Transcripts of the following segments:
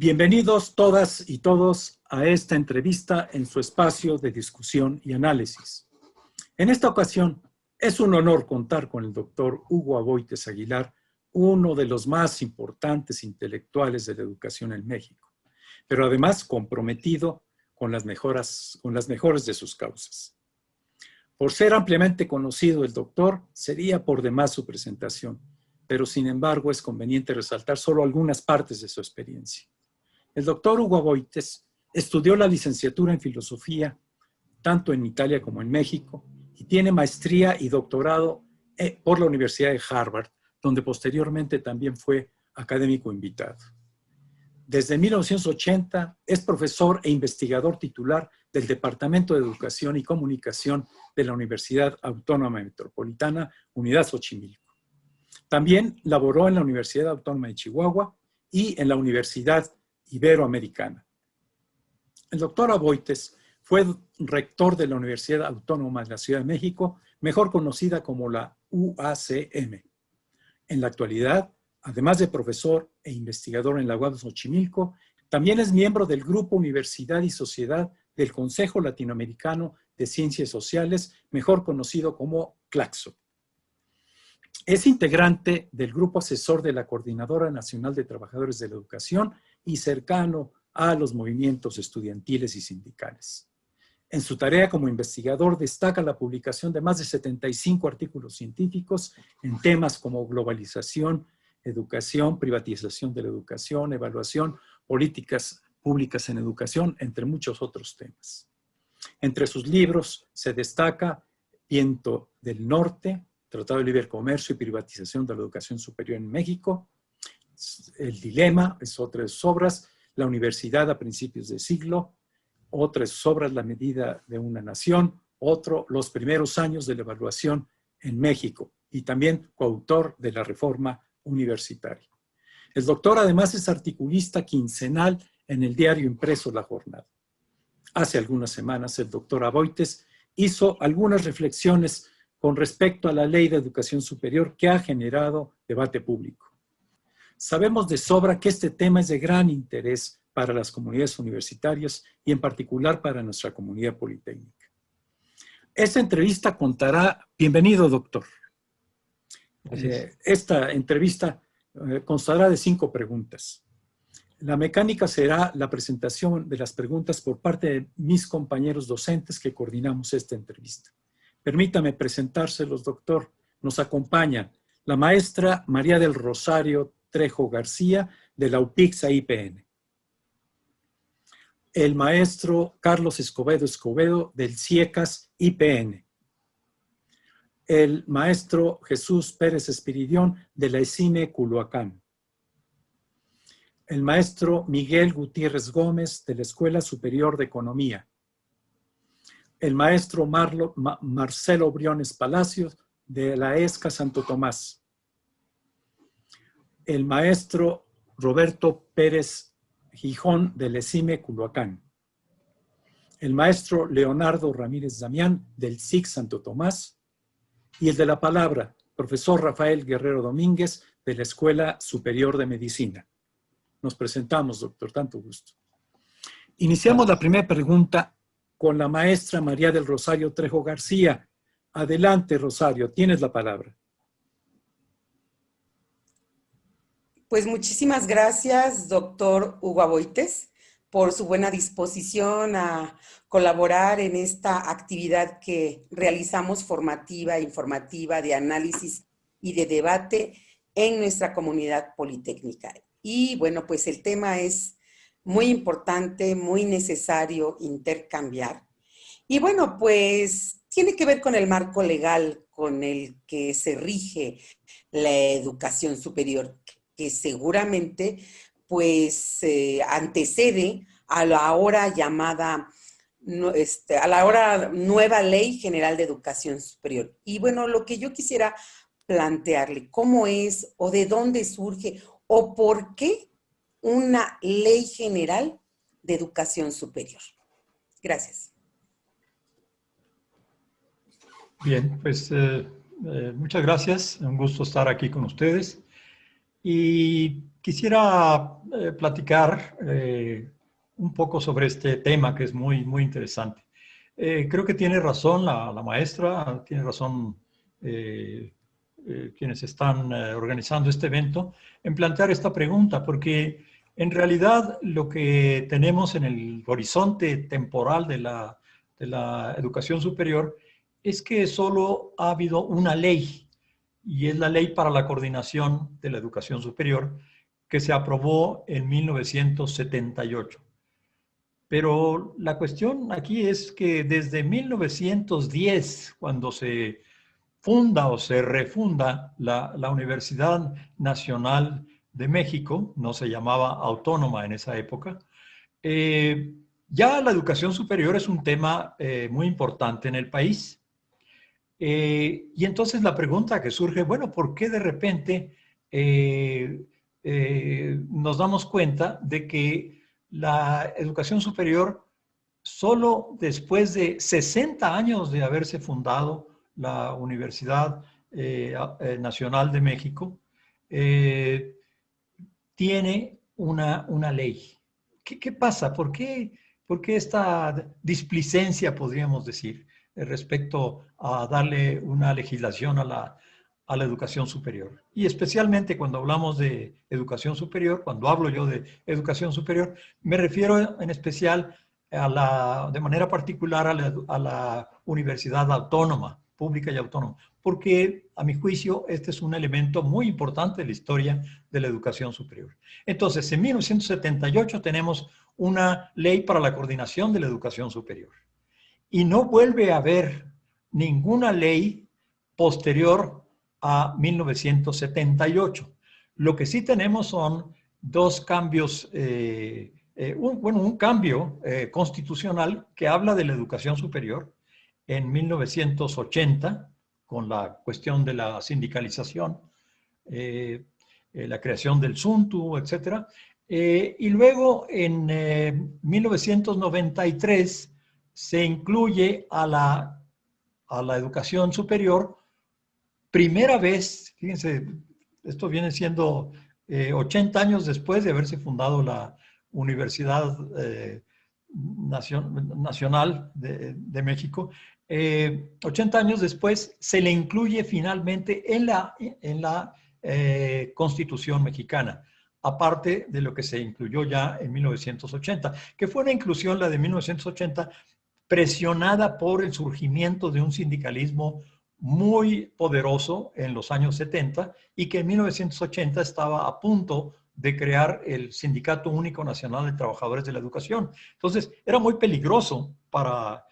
Bienvenidos todas y todos a esta entrevista en su espacio de discusión y análisis. En esta ocasión es un honor contar con el doctor Hugo Aboites Aguilar, uno de los más importantes intelectuales de la educación en México, pero además comprometido con las mejores de sus causas. Por ser ampliamente conocido el doctor, sería por demás su presentación, pero sin embargo es conveniente resaltar solo algunas partes de su experiencia. El doctor Hugo Aboites estudió la licenciatura en filosofía tanto en Italia como en México y tiene maestría y doctorado por la Universidad de Harvard, donde posteriormente también fue académico invitado. Desde 1980 es profesor e investigador titular del Departamento de Educación y Comunicación de la Universidad Autónoma Metropolitana, Unidad Xochimilco. También laboró en la Universidad Autónoma de Chihuahua y en la Universidad Iberoamericana. El doctor Aboites fue rector de la Universidad Autónoma de la Ciudad de México, mejor conocida como la UACM. En la actualidad, además de profesor e investigador en la UAM Xochimilco, también es miembro del Grupo Universidad y Sociedad del Consejo Latinoamericano de Ciencias Sociales, mejor conocido como CLACSO. Es integrante del Grupo Asesor de la Coordinadora Nacional de Trabajadores de la Educación y cercano a los movimientos estudiantiles y sindicales. En su tarea como investigador destaca la publicación de más de 75 artículos científicos en temas como globalización, educación, privatización de la educación, evaluación, políticas públicas en educación, entre muchos otros temas. Entre sus libros se destaca Viento del Norte, Tratado de Libre Comercio y Privatización de la Educación Superior en México, El Dilema, es otra de sus obras, La Universidad a principios de siglo, otra de sus obras, La Medida de una Nación, otro, Los primeros años de la evaluación en México, y también coautor de la Reforma Universitaria. El doctor además es articulista quincenal en el diario impreso La Jornada. Hace algunas semanas el doctor Aboites hizo algunas reflexiones con respecto a la Ley de Educación Superior que ha generado debate público. Sabemos de sobra que este tema es de gran interés para las comunidades universitarias y en particular para nuestra comunidad politécnica. Esta entrevista contará, bienvenido doctor. Esta entrevista constará de 5 preguntas. La mecánica será la presentación de las preguntas por parte de mis compañeros docentes que coordinamos esta entrevista. Permítame presentárselos, doctor. Nos acompaña la maestra María del Rosario Trejo García, de la UPIXA IPN. El maestro Carlos Escobedo, del CIECAS IPN. El maestro Jesús Pérez Espiridión, de la ESIME Culhuacán. El maestro Miguel Gutiérrez Gómez, de la Escuela Superior de Economía. El maestro Marcelo Briones Palacios, de la ESCA Santo Tomás. El maestro Roberto Pérez Gijón, del ESIME Culhuacán. El maestro Leonardo Ramírez Damián, del SIC Santo Tomás. Y el de la palabra, profesor Rafael Guerrero Domínguez, de la Escuela Superior de Medicina. Nos presentamos, doctor, tanto gusto. Iniciamos la primera pregunta con la maestra María del Rosario Trejo García. Adelante, Rosario, tienes la palabra. Pues muchísimas gracias, doctor Hugo Aboites, por su buena disposición a colaborar en esta actividad que realizamos formativa, informativa, de análisis y de debate en nuestra comunidad politécnica. Y bueno, pues el tema es muy importante, muy necesario intercambiar. Y bueno, pues tiene que ver con el marco legal con el que se rige la educación superior, que seguramente pues antecede a la ahora llamada, a la ahora nueva Ley General de Educación Superior. Y bueno, lo que yo quisiera plantearle, ¿cómo es o de dónde surge o por qué una Ley General de Educación Superior? Gracias. Bien, pues muchas gracias. Un gusto estar aquí con ustedes. Y quisiera platicar un poco sobre este tema que es muy, muy interesante. Creo que tiene razón la maestra, tiene razón quienes están organizando este evento en plantear esta pregunta, porque en realidad lo que tenemos en el horizonte temporal de la educación superior es que solo ha habido una ley, y es la Ley para la Coordinación de la Educación Superior, que se aprobó en 1978. Pero la cuestión aquí es que desde 1910, cuando se funda o se refunda la Universidad Nacional de México, no se llamaba autónoma en esa época, ya la educación superior es un tema muy importante en el país. Y entonces la pregunta que surge, bueno, ¿por qué de repente nos damos cuenta de que la educación superior, solo después de 60 años de haberse fundado la Universidad Nacional de México, tiene una ley? ¿Qué pasa? ¿Por qué esta displicencia, podríamos decir, respecto a darle una legislación a la educación superior? Y especialmente cuando hablamos de educación superior, cuando hablo yo de educación superior, me refiero en especial de manera particular a la universidad autónoma, pública y autónoma, porque a mi juicio este es un elemento muy importante de la historia de la educación superior. Entonces, en 1978 tenemos una ley para la coordinación de la educación superior. Y no vuelve a haber ninguna ley posterior a 1978. Lo que sí tenemos son dos cambios, un cambio constitucional que habla de la educación superior en 1980, con la cuestión de la sindicalización, la creación del SUNTU, etc. Y luego en 1993 se incluye a la educación superior, primera vez, fíjense, esto viene siendo 80 años después de haberse fundado la Universidad Nacional de México, 80 años después se le incluye finalmente en la Constitución mexicana, aparte de lo que se incluyó ya en 1980, que fue una inclusión, la de 1980, presionada por el surgimiento de un sindicalismo muy poderoso en los años 70 y que en 1980 estaba a punto de crear el Sindicato Único Nacional de Trabajadores de la Educación. Entonces, era muy peligroso para,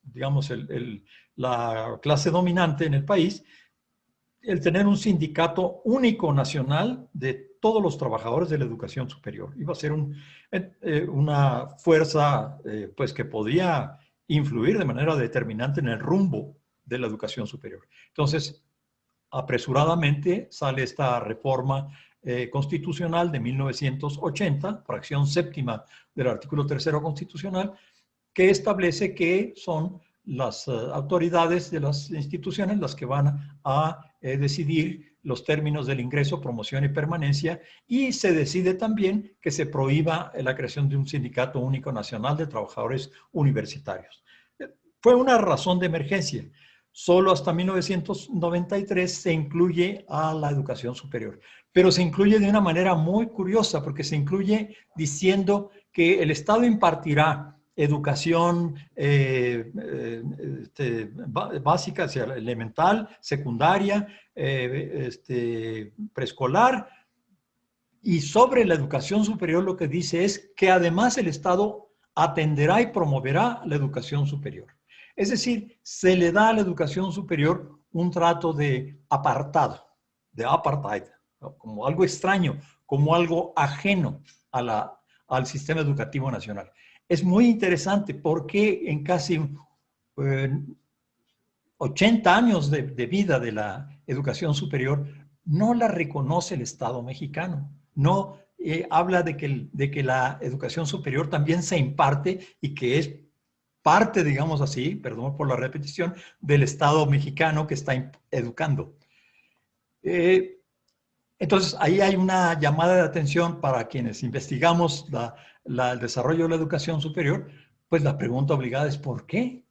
digamos, la clase dominante en el país el tener un sindicato único nacional de todos los trabajadores de la educación superior. Iba a ser una fuerza pues que podía influir de manera determinante en el rumbo de la educación superior. Entonces, apresuradamente sale esta reforma constitucional de 1980, fracción séptima del artículo 3º constitucional, que establece que son las autoridades de las instituciones las que van a decidir los términos del ingreso, promoción y permanencia, y se decide también que se prohíba la creación de un sindicato único nacional de trabajadores universitarios. Fue una razón de emergencia. Solo hasta 1993 se incluye a la educación superior, pero se incluye de una manera muy curiosa, porque se incluye diciendo que el Estado impartirá educación básica, elemental, secundaria, preescolar, y sobre la educación superior lo que dice es que además el Estado atenderá y promoverá la educación superior. Es decir, se le da a la educación superior un trato de apartado, de apartheid, ¿no? Como algo extraño, como algo ajeno al sistema educativo nacional. Es muy interesante porque en casi 80 años de vida de la educación superior no la reconoce el Estado mexicano. No habla de que la educación superior también se imparte y que es parte, digamos así, perdón por la repetición, del Estado mexicano que está educando. En Entonces, ahí hay una llamada de atención para quienes investigamos el desarrollo de la educación superior, pues la pregunta obligada es ¿por qué?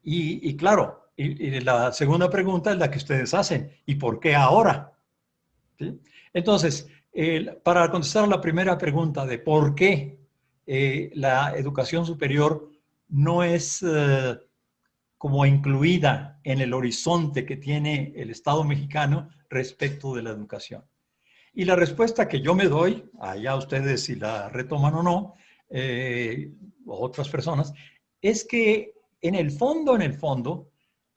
Y claro, y la segunda pregunta es la que ustedes hacen, ¿y por qué ahora? ¿Sí? Entonces, para contestar la primera pregunta de por qué la educación superior no es como incluida en el horizonte que tiene el Estado mexicano respecto de la educación. Y la respuesta que yo me doy, allá ustedes si la retoman o no, o otras personas, es que en el fondo,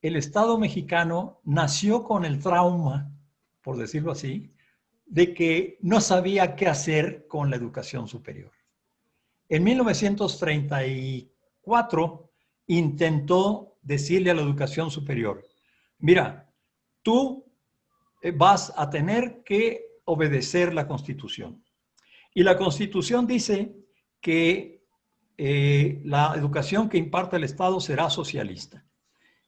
el Estado mexicano nació con el trauma, por decirlo así, de que no sabía qué hacer con la educación superior. En 1934 intentó decirle a la educación superior, mira, tú vas a tener que obedecer la Constitución. Y la Constitución dice que la educación que imparte el Estado será socialista.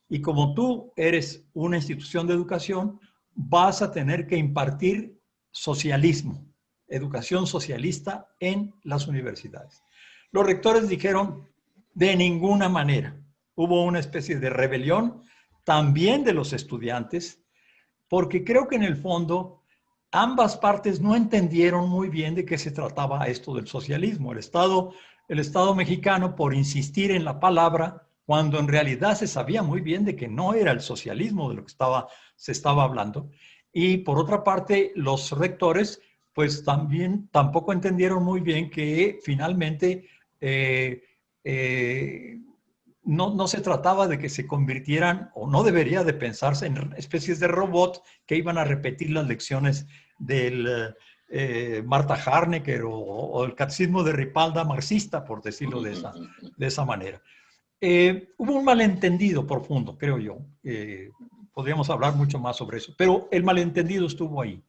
Y como tú eres una institución de educación, vas a tener que impartir socialismo, educación socialista en las universidades. Los rectores dijeron, de ninguna manera. Hubo una especie de rebelión también de los estudiantes, porque creo que en el fondo ambas partes no entendieron muy bien de qué se trataba esto del socialismo. El Estado mexicano, por insistir en la palabra, cuando en realidad se sabía muy bien de que no era el socialismo de lo que se estaba hablando. Y por otra parte, los rectores, pues también tampoco entendieron muy bien que finalmente no se trataba de que se convirtieran, o no debería de pensarse en especies de robots que iban a repetir las lecciones del Marta Harnecker o el catecismo de Ripalda marxista, por decirlo de esa manera. Hubo un malentendido profundo, creo yo. Podríamos hablar mucho más sobre eso, pero el malentendido estuvo ahí.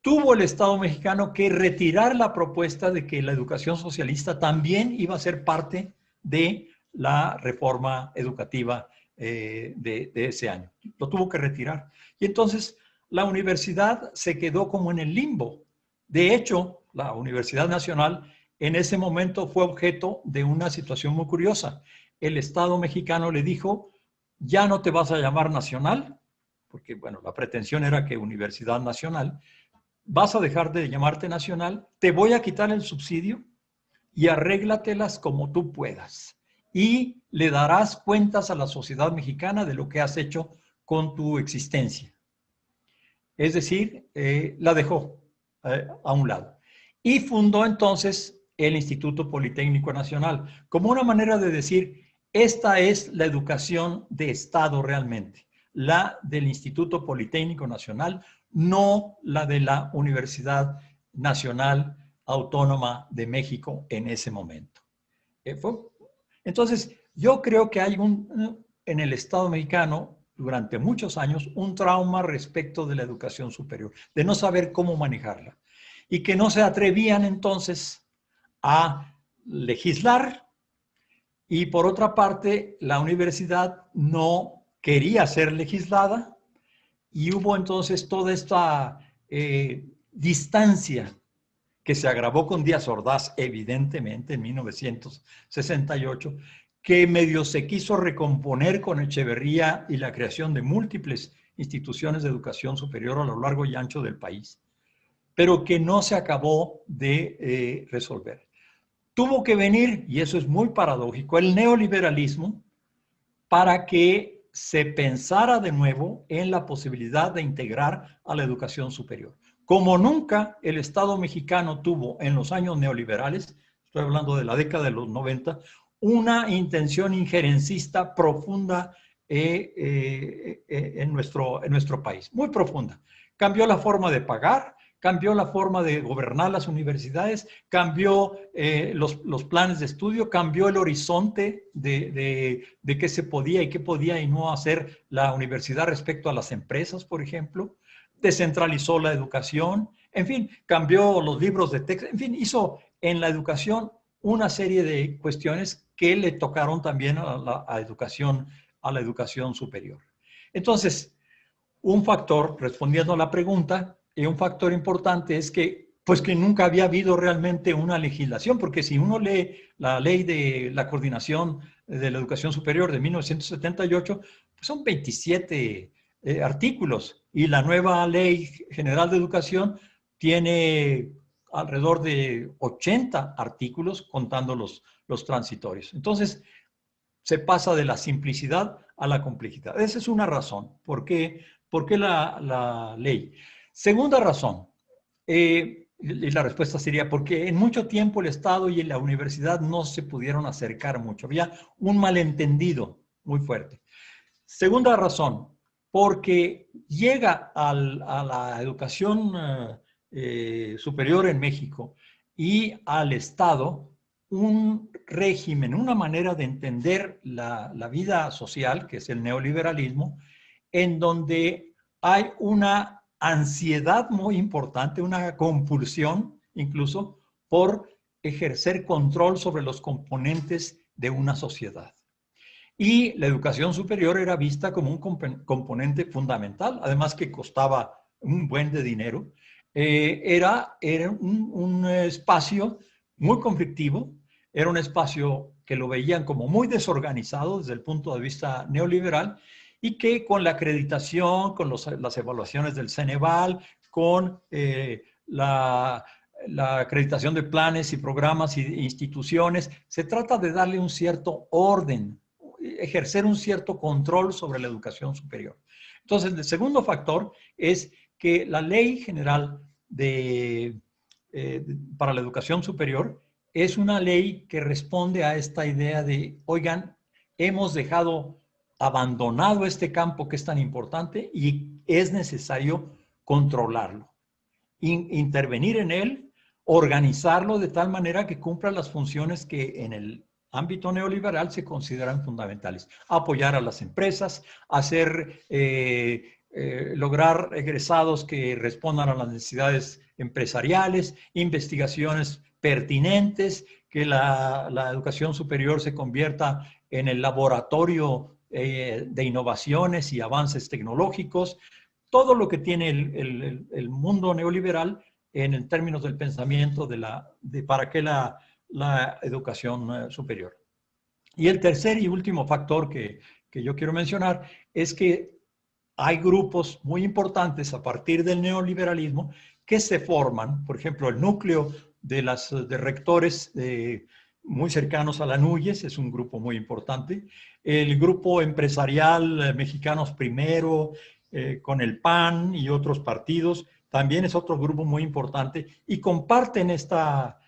Tuvo el Estado mexicano que retirar la propuesta de que la educación socialista también iba a ser parte de la reforma educativa de ese año. Lo tuvo que retirar. Y entonces la universidad se quedó como en el limbo. De hecho, la Universidad Nacional en ese momento fue objeto de una situación muy curiosa. El Estado mexicano le dijo, ya no te vas a llamar nacional, porque bueno, la pretensión era que Universidad Nacional, vas a dejar de llamarte nacional, te voy a quitar el subsidio y arréglatelas como tú puedas. Y le darás cuentas a la sociedad mexicana de lo que has hecho con tu existencia. Es decir, la dejó a un lado. Y fundó entonces el Instituto Politécnico Nacional, como una manera de decir, esta es la educación de Estado realmente, la del Instituto Politécnico Nacional, no la de la Universidad Nacional Autónoma de México en ese momento. Entonces, yo creo que hay en el Estado mexicano, durante muchos años, un trauma respecto de la educación superior, de no saber cómo manejarla. Y que no se atrevían entonces a legislar. Y por otra parte, la universidad no quería ser legislada. Y hubo entonces toda esta distancia que se agravó con Díaz Ordaz, evidentemente, en 1968, que medio se quiso recomponer con Echeverría y la creación de múltiples instituciones de educación superior a lo largo y ancho del país, pero que no se acabó de resolver. Tuvo que venir, y eso es muy paradójico, el neoliberalismo para que se pensara de nuevo en la posibilidad de integrar a la educación superior. Como nunca el Estado mexicano tuvo en los años neoliberales, estoy hablando de la década de los 90, una intención injerencista profunda en nuestro país, muy profunda. Cambió la forma de pagar, cambió la forma de gobernar las universidades, cambió los planes de estudio, cambió el horizonte de qué se podía y qué podía y no hacer la universidad respecto a las empresas, por ejemplo. Descentralizó la educación, en fin, cambió los libros de texto, en fin, hizo en la educación una serie de cuestiones que le tocaron también a la educación superior. Entonces, un factor, respondiendo a la pregunta, un factor importante es que, pues que nunca había habido realmente una legislación, porque si uno lee la ley de la coordinación de la educación superior de 1978, pues son 27 artículos, y la nueva ley general de educación tiene alrededor de 80 artículos contando los transitorios. Entonces, se pasa de la simplicidad a la complejidad. Esa es una razón. ¿Por qué la ley? Segunda razón, y la respuesta sería porque en mucho tiempo el Estado y la universidad no se pudieron acercar mucho. Había un malentendido muy fuerte. Segunda razón, porque llega a la educación superior en México y al Estado un régimen, una manera de entender la vida social, que es el neoliberalismo, en donde hay una ansiedad muy importante, una compulsión incluso por ejercer control sobre los componentes de una sociedad. Y la educación superior era vista como un componente fundamental, además que costaba un buen de dinero. Era un espacio muy conflictivo, era un espacio que lo veían como muy desorganizado desde el punto de vista neoliberal, y que con la acreditación, con las evaluaciones del Ceneval, con la acreditación de planes y programas e instituciones, se trata de darle un cierto orden, ejercer un cierto control sobre la educación superior. Entonces, el segundo factor es que la Ley General para la Educación Superior es una ley que responde a esta idea de, oigan, hemos dejado abandonado este campo que es tan importante y es necesario controlarlo, intervenir en él, organizarlo de tal manera que cumpla las funciones que en el ámbito neoliberal se consideran fundamentales. Apoyar a las empresas, lograr egresados que respondan a las necesidades empresariales, investigaciones pertinentes, que la educación superior se convierta en el laboratorio de innovaciones y avances tecnológicos, todo lo que tiene el mundo neoliberal en términos del pensamiento para qué la educación superior. Y el tercer y último factor que yo quiero mencionar es que hay grupos muy importantes a partir del neoliberalismo que se forman, por ejemplo, el núcleo de rectores muy cercanos a la NUYES es un grupo muy importante, el grupo empresarial Mexicanos Primero, con el PAN y otros partidos, también es otro grupo muy importante y comparten esta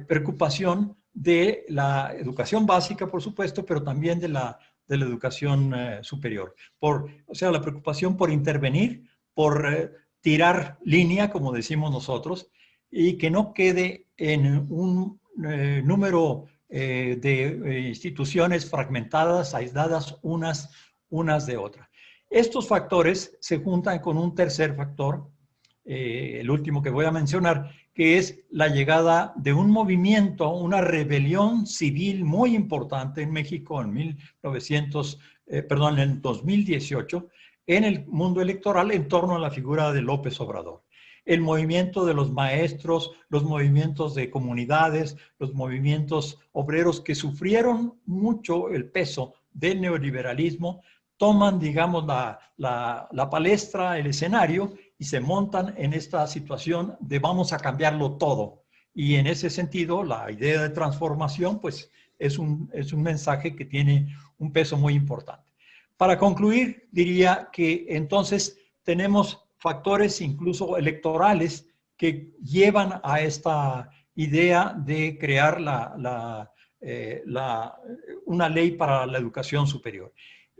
preocupación de la educación básica, por supuesto, pero también de la educación superior. O sea, la preocupación por intervenir, por tirar línea, como decimos nosotros, y que no quede en un número de instituciones fragmentadas, aisladas unas de otras. Estos factores se juntan con un tercer factor, el último que voy a mencionar, que es la llegada de un movimiento, una rebelión civil muy importante en México en en 2018, en el mundo electoral en torno a la figura de López Obrador. El movimiento de los maestros, los movimientos de comunidades, los movimientos obreros que sufrieron mucho el peso del neoliberalismo, toman, digamos, la palestra, el escenario, y se montan en esta situación de vamos a cambiarlo todo. Y en ese sentido, la idea de transformación, pues, es un mensaje que tiene un peso muy importante. Para concluir, diría que entonces tenemos factores incluso electorales que llevan a esta idea de crear una ley para la educación superior.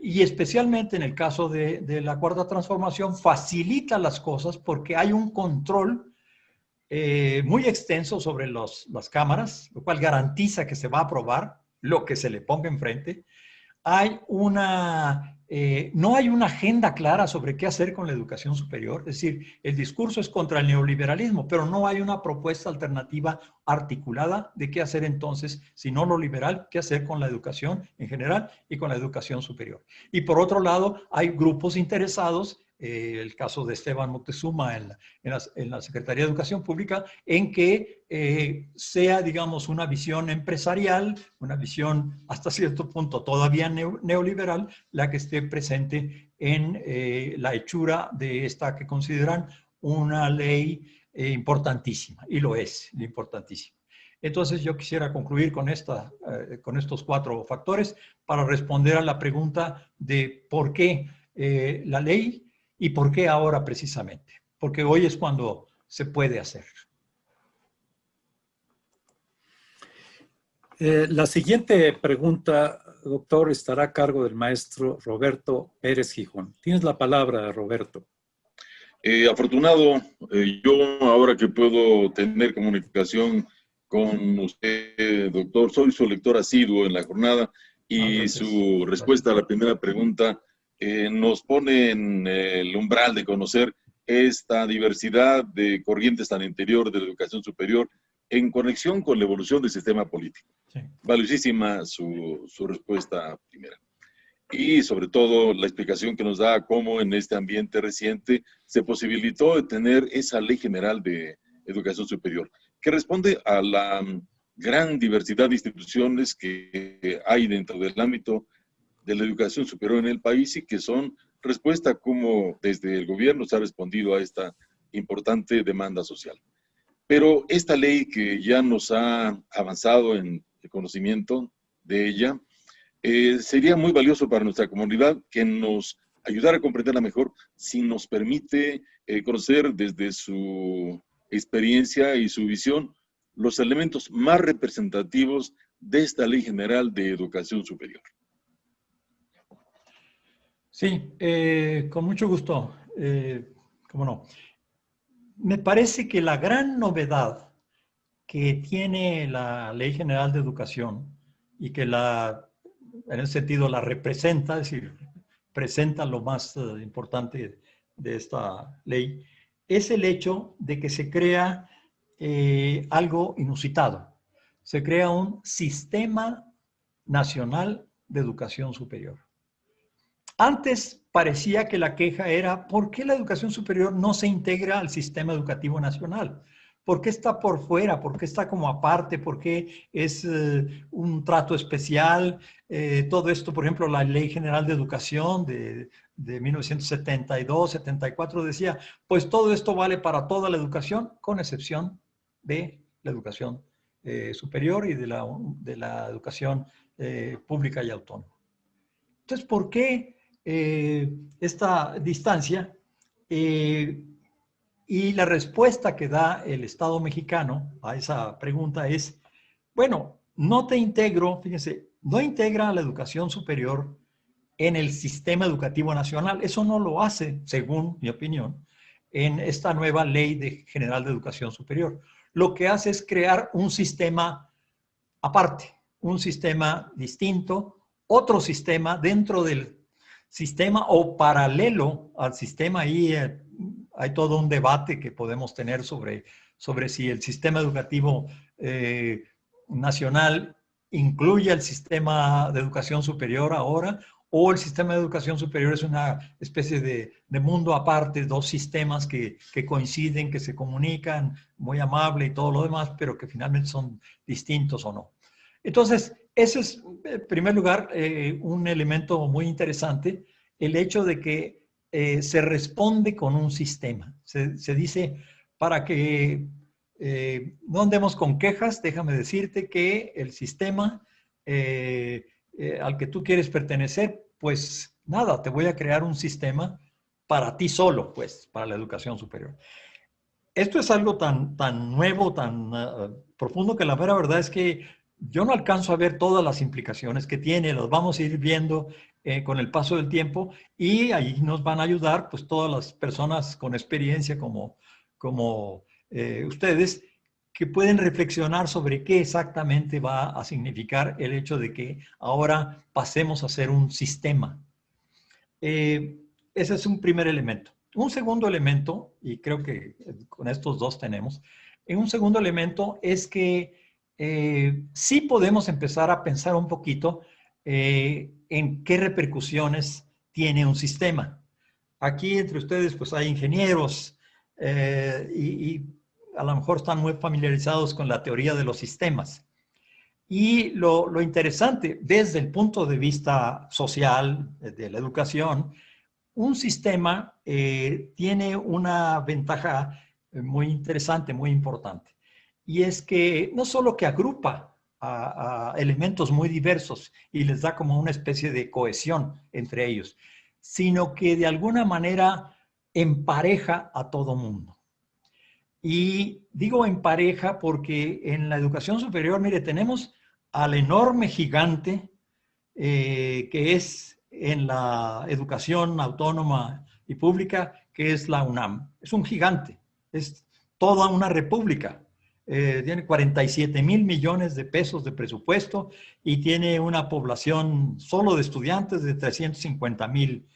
Y especialmente en el caso de la Cuarta Transformación, facilita las cosas porque hay un control muy extenso sobre las cámaras, lo cual garantiza que se va a aprobar lo que se le ponga enfrente. No hay una agenda clara sobre qué hacer con la educación superior, es decir, el discurso es contra el neoliberalismo, pero no hay una propuesta alternativa articulada de qué hacer entonces, si no lo liberal, qué hacer con la educación en general y con la educación superior. Y por otro lado, hay grupos interesados el caso de Esteban Moctezuma en la Secretaría de Educación Pública, en que sea, digamos, una visión empresarial, una visión hasta cierto punto todavía neoliberal, la que esté presente en la hechura de esta que consideran una ley importantísima, y lo es, importantísima. Entonces yo quisiera concluir con estos 4 factores para responder a la pregunta de por qué la ley y por qué ahora precisamente. Porque hoy es cuando se puede hacer. La siguiente pregunta, doctor, estará a cargo del maestro Roberto Pérez Gijón. Tienes la palabra, Roberto. Afortunado, yo ahora que puedo tener comunicación con usted, doctor, soy su lector asiduo en la jornada y su respuesta a la primera pregunta nos pone en el umbral de conocer esta diversidad de corrientes tan interior de la educación superior en conexión con la evolución del sistema político. Sí. Valiosísima su respuesta primera. Y sobre todo la explicación que nos da cómo en este ambiente reciente se posibilitó de tener esa Ley General de Educación Superior, que responde a la gran diversidad de instituciones que hay dentro del ámbito de la educación superior en el país y que son respuesta como desde el gobierno se ha respondido a esta importante demanda social. Pero esta ley que ya nos ha avanzado en el conocimiento de ella, sería muy valioso para nuestra comunidad que nos ayudara a comprenderla mejor si nos permite conocer desde su experiencia y su visión los elementos más representativos de esta Ley General de Educación Superior. Sí, con mucho gusto. ¿Cómo no? Me parece que la gran novedad que tiene la Ley General de Educación y que en ese sentido la representa, es decir, presenta lo más importante de esta ley, es el hecho de que se crea algo inusitado. Se crea un Sistema Nacional de Educación Superior. Antes parecía que la queja era ¿por qué la educación superior no se integra al sistema educativo nacional? ¿Por qué está por fuera? ¿Por qué está como aparte? ¿Por qué es un trato especial? Todo esto, por ejemplo, la Ley General de Educación de 1972-74 decía, pues todo esto vale para toda la educación, con excepción de la educación superior y de la educación pública y autónoma. Entonces, ¿por qué esta distancia? Y la respuesta que da el Estado mexicano a esa pregunta es, bueno, no te integro, fíjense, no integra a la educación superior en el sistema educativo nacional. Eso no lo hace, según mi opinión, en esta nueva Ley General de Educación Superior. Lo que hace es crear un sistema aparte, un sistema distinto, otro sistema dentro del sistema o paralelo al sistema. Ahí hay todo un debate que podemos tener sobre si el sistema educativo nacional incluye el sistema de educación superior ahora o el sistema de educación superior es una especie de mundo aparte, 2 sistemas que coinciden, que se comunican, muy amable y todo lo demás, pero que finalmente son distintos o no. Entonces, ese es, en primer lugar, un elemento muy interesante, el hecho de que se responde con un sistema. Se dice, para que no andemos con quejas, déjame decirte que el sistema al que tú quieres pertenecer, pues nada, te voy a crear un sistema para ti solo, pues, para la educación superior. Esto es algo tan nuevo, tan profundo, que la mera verdad es que yo no alcanzo a ver todas las implicaciones que tiene, las vamos a ir viendo con el paso del tiempo y ahí nos van a ayudar pues todas las personas con experiencia como ustedes, que pueden reflexionar sobre qué exactamente va a significar el hecho de que ahora pasemos a ser un sistema. Ese es un primer elemento. Un segundo elemento, y creo que con estos 2 tenemos, un segundo elemento es que sí podemos empezar a pensar un poquito en qué repercusiones tiene un sistema. aquí entre ustedes pues hay ingenieros y a lo mejor están muy familiarizados con la teoría de los sistemas. Y lo interesante desde el punto de vista social de la educación, un sistema tiene una ventaja muy interesante, muy importante. Y es que no solo que agrupa a elementos muy diversos y les da como una especie de cohesión entre ellos, sino que de alguna manera empareja a todo mundo. Y digo empareja porque en la educación superior, mire, tenemos al enorme gigante que es en la educación autónoma y pública, que es la UNAM. Es un gigante, es toda una república. Tiene 47,000 millones de pesos de presupuesto y tiene una población solo de estudiantes de 350,000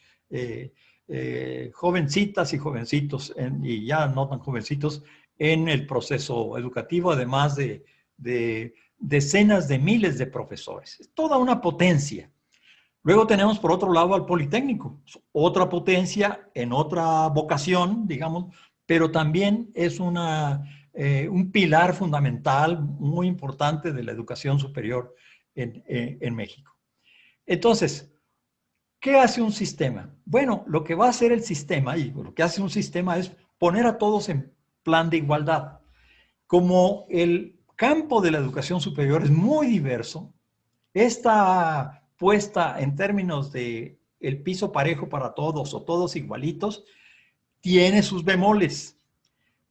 jovencitas y jovencitos, y ya no tan jovencitos, en el proceso educativo, además de decenas de miles de profesores. Es toda una potencia. Luego tenemos por otro lado al Politécnico, otra potencia en otra vocación, digamos, pero también es un pilar fundamental muy importante de la educación superior en México. Entonces, ¿qué hace un sistema? Bueno, lo que va a hacer el sistema y lo que hace un sistema es poner a todos en plan de igualdad. Como el campo de la educación superior es muy diverso, esta puesta en términos de el piso parejo para todos o todos igualitos, tiene sus bemoles,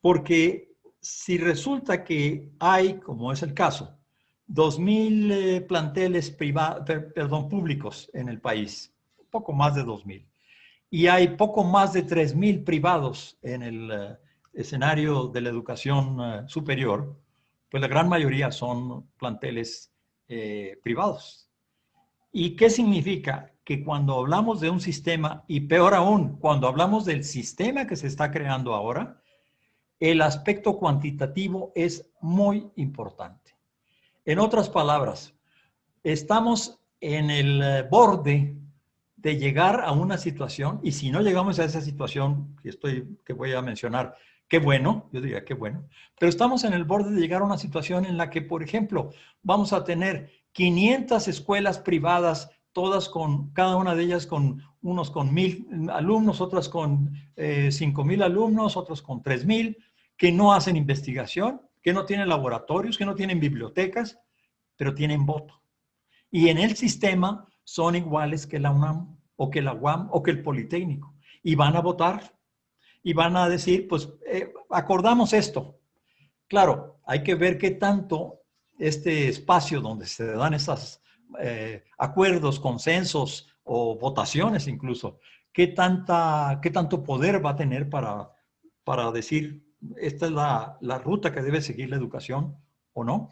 porque si resulta que hay, como es el caso, 2,000 planteles públicos en el país, poco más de 2,000, y hay poco más de 3,000 privados en el escenario de la educación superior, pues la gran mayoría son planteles privados. ¿Y qué significa? Que cuando hablamos de un sistema, y peor aún, cuando hablamos del sistema que se está creando ahora, el aspecto cuantitativo es muy importante. En otras palabras, estamos en el borde de llegar a una situación, y si no llegamos a esa situación que voy a mencionar, qué bueno, yo diría qué bueno, pero estamos en el borde de llegar a una situación en la que, por ejemplo, vamos a tener 500 escuelas privadas, todas cada una de ellas con unos con 1,000 alumnos, otras con 5,000 alumnos, otros con 3,000, que no hacen investigación, que no tienen laboratorios, que no tienen bibliotecas, pero tienen voto. Y en el sistema son iguales que la UNAM, o que la UAM, o que el Politécnico. Y van a votar, y van a decir, pues, acordamos esto. Claro, hay que ver qué tanto este espacio donde se dan esos acuerdos, consensos o votaciones incluso, qué tanto poder va a tener para decir, esta es la ruta que debe seguir la educación o no.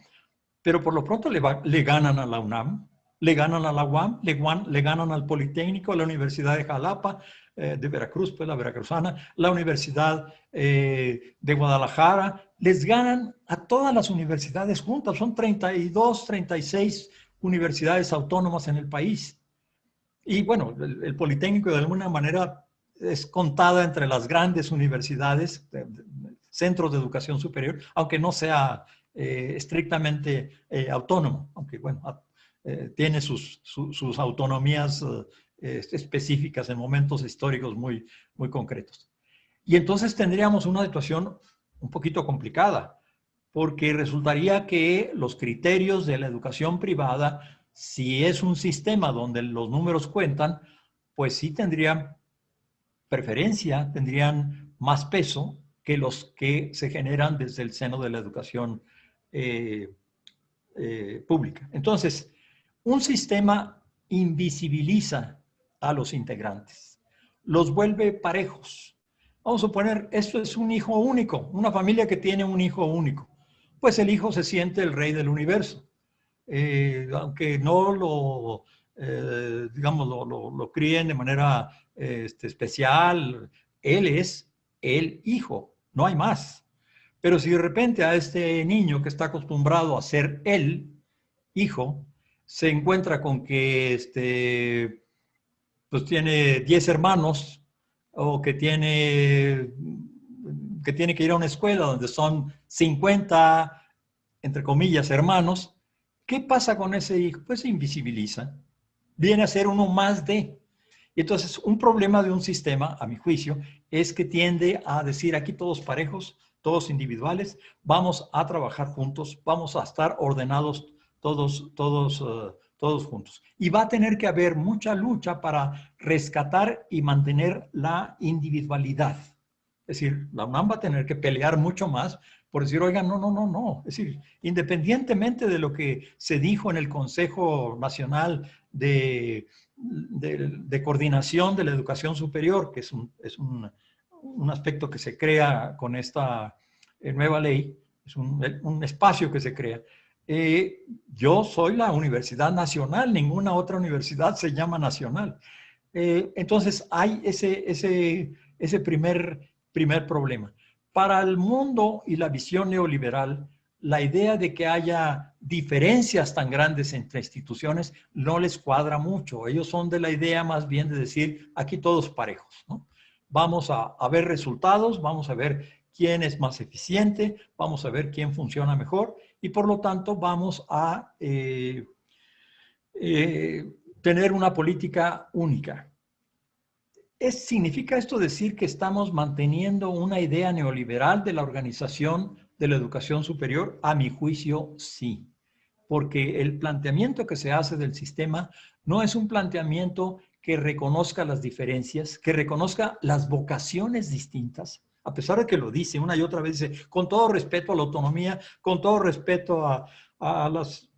Pero por lo pronto le ganan a la UNAM, le ganan a la UAM, le ganan al Politécnico, a la Universidad de Jalapa, de Veracruz, pues la veracruzana, la Universidad de Guadalajara, les ganan a todas las universidades juntas. Son 32, 36 universidades autónomas en el país. Y bueno, el Politécnico de alguna manera es contada entre las grandes universidades, centros de educación superior, aunque no sea estrictamente autónomo, aunque bueno, tiene sus autonomías específicas en momentos históricos muy, muy concretos. Y entonces tendríamos una situación un poquito complicada, porque resultaría que los criterios de la educación privada, si es un sistema donde los números cuentan, pues sí tendrían preferencia, tendrían más peso que los que se generan desde el seno de la educación pública. Entonces, un sistema invisibiliza a los integrantes, los vuelve parejos. Vamos a suponer, esto es un hijo único, una familia que tiene un hijo único. Pues el hijo se siente el rey del universo. Aunque no lo críen de manera especial, él es el hijo, no hay más. Pero si de repente a este niño que está acostumbrado a ser el hijo, se encuentra con que pues tiene 10 hermanos o que tiene que ir a una escuela donde son 50, entre comillas, hermanos, ¿qué pasa con ese hijo? Pues se invisibiliza. Viene a ser uno más de. Y entonces, un problema de un sistema, a mi juicio, es que tiende a decir aquí todos parejos, todos individuales, vamos a trabajar juntos, vamos a estar ordenados todos juntos. Y va a tener que haber mucha lucha para rescatar y mantener la individualidad. Es decir, la UNAM va a tener que pelear mucho más por decir, oigan, no. Es decir, independientemente de lo que se dijo en el Consejo Nacional de Coordinación de la Educación Superior, que es un aspecto que se crea con esta nueva ley, es un espacio que se crea. Yo soy la Universidad Nacional, ninguna otra universidad se llama nacional. Entonces hay ese primer problema. Para el mundo y la visión neoliberal, la idea de que haya diferencias tan grandes entre instituciones no les cuadra mucho. Ellos son de la idea más bien de decir, aquí todos parejos, ¿no? Vamos a ver resultados, vamos a ver quién es más eficiente, vamos a ver quién funciona mejor y por lo tanto vamos a tener una política única. ¿Significa esto decir que estamos manteniendo una idea neoliberal de la organización de la educación superior? A mi juicio, sí. Porque el planteamiento que se hace del sistema no es un planteamiento que reconozca las diferencias, que reconozca las vocaciones distintas, a pesar de que lo dice una y otra vez, dice, con todo respeto a la autonomía, con todo respeto a las,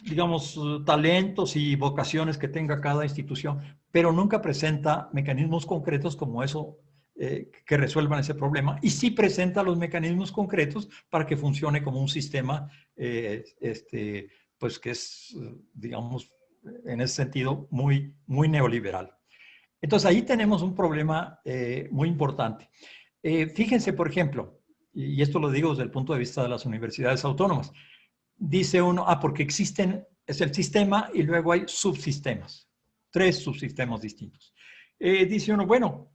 digamos, talentos y vocaciones que tenga cada institución, pero nunca presenta mecanismos concretos como eso que resuelvan ese problema. Y sí presenta los mecanismos concretos para que funcione como un sistema, pues que es, digamos, en ese sentido, muy neoliberal. Entonces, ahí tenemos un problema muy importante. Fíjense, por ejemplo, y esto lo digo desde el punto de vista de las universidades autónomas, dice uno, porque es el sistema y luego hay subsistemas, 3 subsistemas distintos. Dice uno, bueno,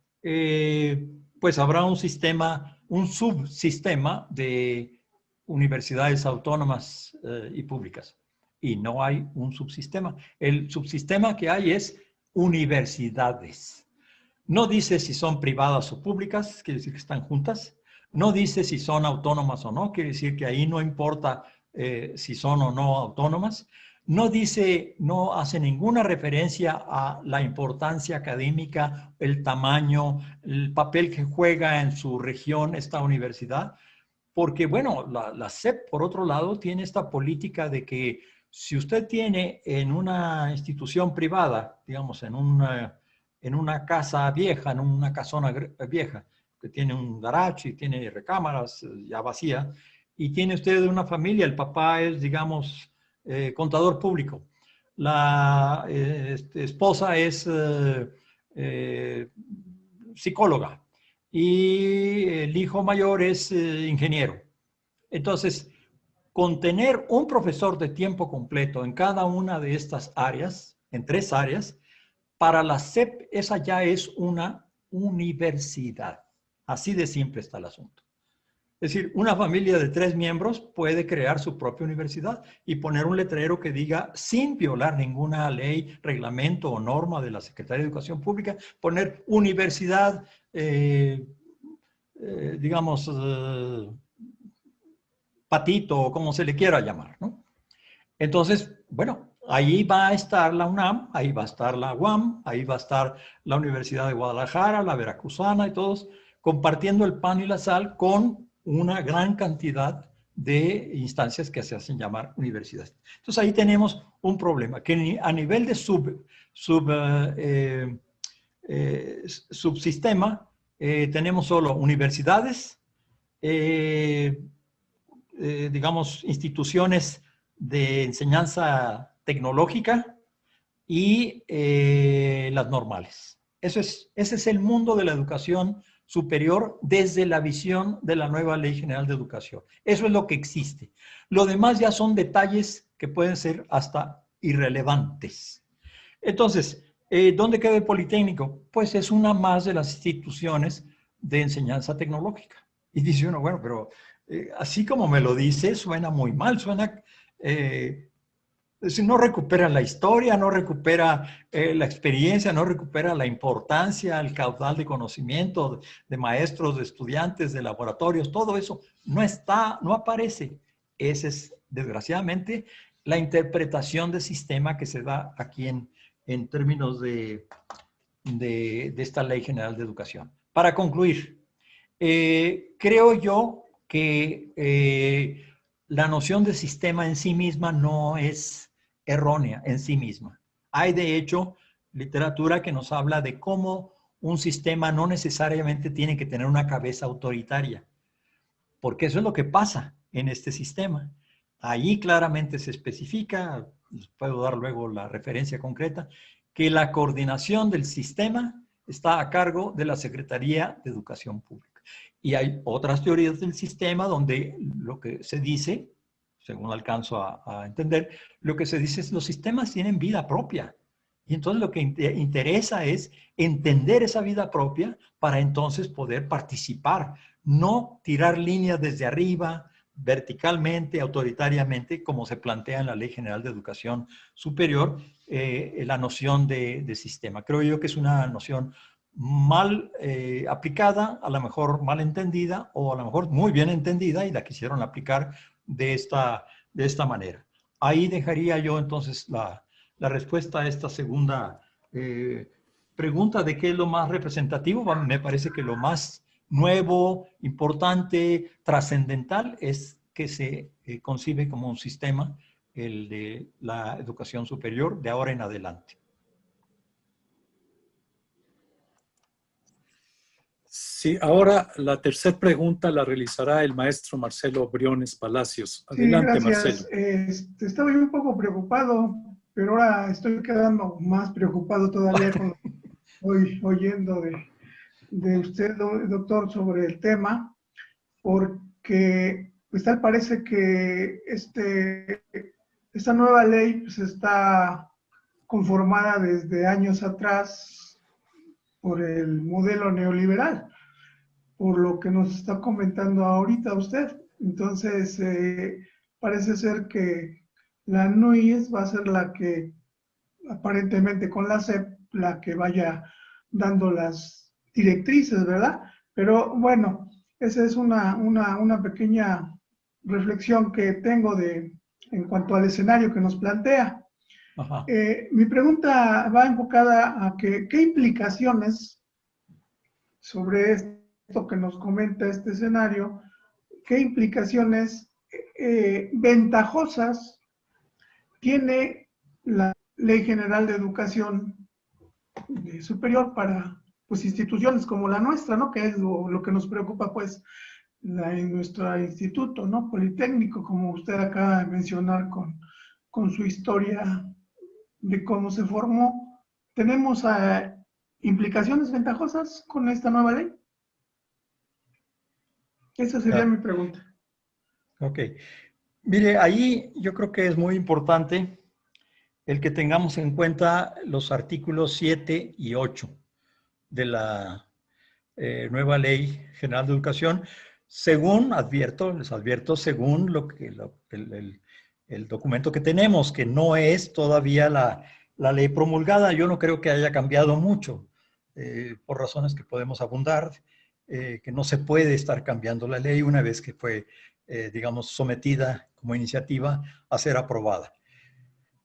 pues habrá un subsistema de universidades autónomas y públicas. Y no hay un subsistema. El subsistema que hay es universidades. No dice si son privadas o públicas, quiere decir que están juntas. No dice si son autónomas o no, quiere decir que ahí no importa si son o no autónomas. No dice, no hace ninguna referencia a la importancia académica, el tamaño, el papel que juega en su región esta universidad. Porque, bueno, la SEP, por otro lado, tiene esta política de que si usted tiene en una institución privada, digamos, en una casa vieja, en una casona vieja, que tiene un garage y tiene recámaras ya vacía, y tiene usted una familia, el papá es, digamos, contador público, la esposa es psicóloga y el hijo mayor es ingeniero. Entonces, con tener un profesor de tiempo completo en cada una de estas áreas, en 3 áreas, para la SEP esa ya es una universidad. Así de simple está el asunto. Es decir, una familia de 3 miembros puede crear su propia universidad y poner un letrero que diga, sin violar ninguna ley, reglamento o norma de la Secretaría de Educación Pública, poner universidad, digamos, Patito o como se le quiera llamar, ¿no? Entonces, bueno, ahí va a estar la UNAM, ahí va a estar la UAM, ahí va a estar la Universidad de Guadalajara, la Veracruzana y todos compartiendo el pan y la sal con una gran cantidad de instancias que se hacen llamar universidades. Entonces ahí tenemos un problema, que a nivel de subsistema tenemos solo universidades, digamos, instituciones de enseñanza tecnológica y las normales. Ese es el mundo de la educación superior desde la visión de la nueva Ley General de Educación. Eso es lo que existe. Lo demás ya son detalles que pueden ser hasta irrelevantes. Entonces, ¿Dónde queda el Politécnico? Pues es una más de las instituciones de enseñanza tecnológica. Y dice uno, bueno, pero así como me lo dice, suena muy mal, suena... no recupera la historia, no recupera la experiencia, no recupera la importancia, el caudal de conocimiento de maestros, de estudiantes, de laboratorios, todo eso no está, no aparece. Esa es, desgraciadamente, la interpretación del sistema que se da aquí en términos de esta Ley General de Educación. Para concluir, creo yo que la noción de sistema en sí misma no es errónea en sí misma. Hay, de hecho, literatura que nos habla de cómo un sistema no necesariamente tiene que tener una cabeza autoritaria, porque eso es lo que pasa en este sistema. Allí claramente se especifica, les puedo dar luego la referencia concreta, que la coordinación del sistema está a cargo de la Secretaría de Educación Pública. Y hay otras teorías del sistema donde lo que se dice, según alcanzo a entender, lo que se dice es que los sistemas tienen vida propia. Y entonces lo que interesa es entender esa vida propia para entonces poder participar, no tirar líneas desde arriba, verticalmente, autoritariamente, como se plantea en la Ley General de Educación Superior, la noción de sistema. Creo yo que es una noción mal aplicada, a lo mejor mal entendida o a lo mejor muy bien entendida y la quisieron aplicar de esta manera. Ahí dejaría yo entonces la respuesta a esta segunda pregunta de qué es lo más representativo. Me parece que lo más nuevo, importante, trascendental es que se concibe como un sistema, el de la educación superior, de ahora en adelante. Sí, ahora la tercera pregunta la realizará el maestro Marcelo Briones Palacios. Adelante, Sí, gracias. Marcelo. Estaba yo un poco preocupado, pero ahora estoy quedando más preocupado todavía con lo que estoy oyendo de usted, doctor, sobre el tema, porque pues tal parece que esta nueva ley pues, está conformada desde años atrás por el modelo neoliberal, por lo que nos está comentando ahorita usted. Entonces, parece ser que la NUIES va a ser la que, aparentemente con la SEP, la que vaya dando las directrices, ¿verdad? Pero bueno, esa es una pequeña reflexión que tengo en cuanto al escenario que nos plantea. Mi pregunta va enfocada a qué implicaciones sobre esto que nos comenta este escenario, qué implicaciones ventajosas tiene la Ley General de Educación Superior para pues, instituciones como la nuestra, ¿no? Que es lo que nos preocupa, pues, en nuestro instituto, ¿no? Politécnico, como usted acaba de mencionar con su historia de cómo se formó. ¿Tenemos implicaciones ventajosas con esta nueva ley? Esa sería mi pregunta. Ok. Mire, ahí yo creo que es muy importante el que tengamos en cuenta los artículos 7 y 8 de la nueva Ley General de Educación, según, les advierto, según el documento que tenemos, que no es todavía la ley promulgada. Yo no creo que haya cambiado mucho, por razones que podemos abundar, que no se puede estar cambiando la ley una vez que fue, digamos, sometida como iniciativa a ser aprobada.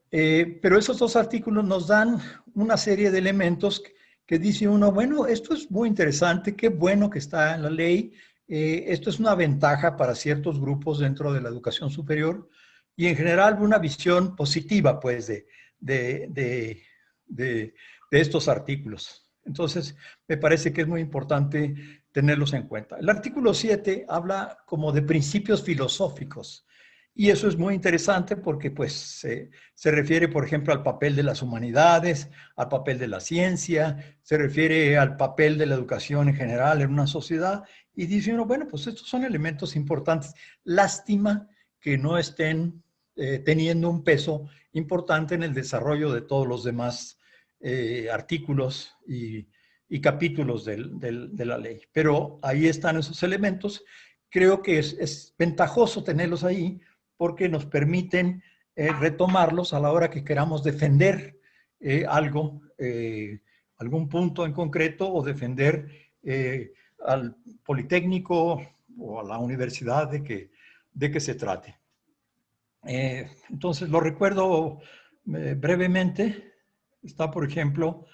Pero esos dos artículos nos dan una serie de elementos que dice uno, bueno, esto es muy interesante, qué bueno que está en la ley, esto es una ventaja para ciertos grupos dentro de la educación superior y en general una visión positiva, pues, de estos artículos. Entonces, me parece que es muy importante tenerlos en cuenta. El artículo 7 habla como de principios filosóficos. Y eso es muy interesante porque pues, se refiere, por ejemplo, al papel de las humanidades, al papel de la ciencia, se refiere al papel de la educación en general en una sociedad y dice uno, bueno, pues estos son elementos importantes. Lástima que no estén teniendo un peso importante en el desarrollo de todos los demás artículos y capítulos de la ley. Pero ahí están esos elementos. Creo que es ventajoso tenerlos ahí porque nos permiten retomarlos a la hora que queramos defender algo, algún punto en concreto, o defender al Politécnico o a la universidad de que se trate. Entonces, lo recuerdo brevemente. Está, por ejemplo,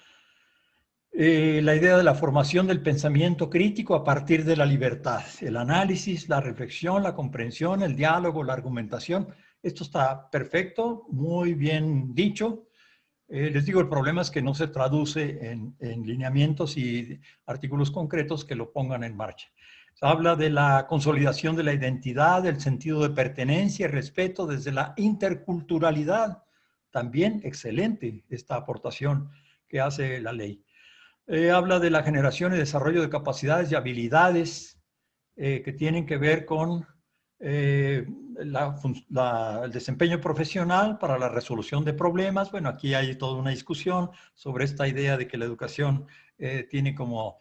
la idea de la formación del pensamiento crítico a partir de la libertad, el análisis, la reflexión, la comprensión, el diálogo, la argumentación. Esto está perfecto, muy bien dicho. Les digo, el problema es que no se traduce en lineamientos y artículos concretos que lo pongan en marcha. Se habla de la consolidación de la identidad, del sentido de pertenencia y respeto desde la interculturalidad. También excelente esta aportación que hace la ley. Habla de la generación y desarrollo de capacidades y habilidades que tienen que ver con el desempeño profesional para la resolución de problemas. Bueno, aquí hay toda una discusión sobre esta idea de que la educación tiene como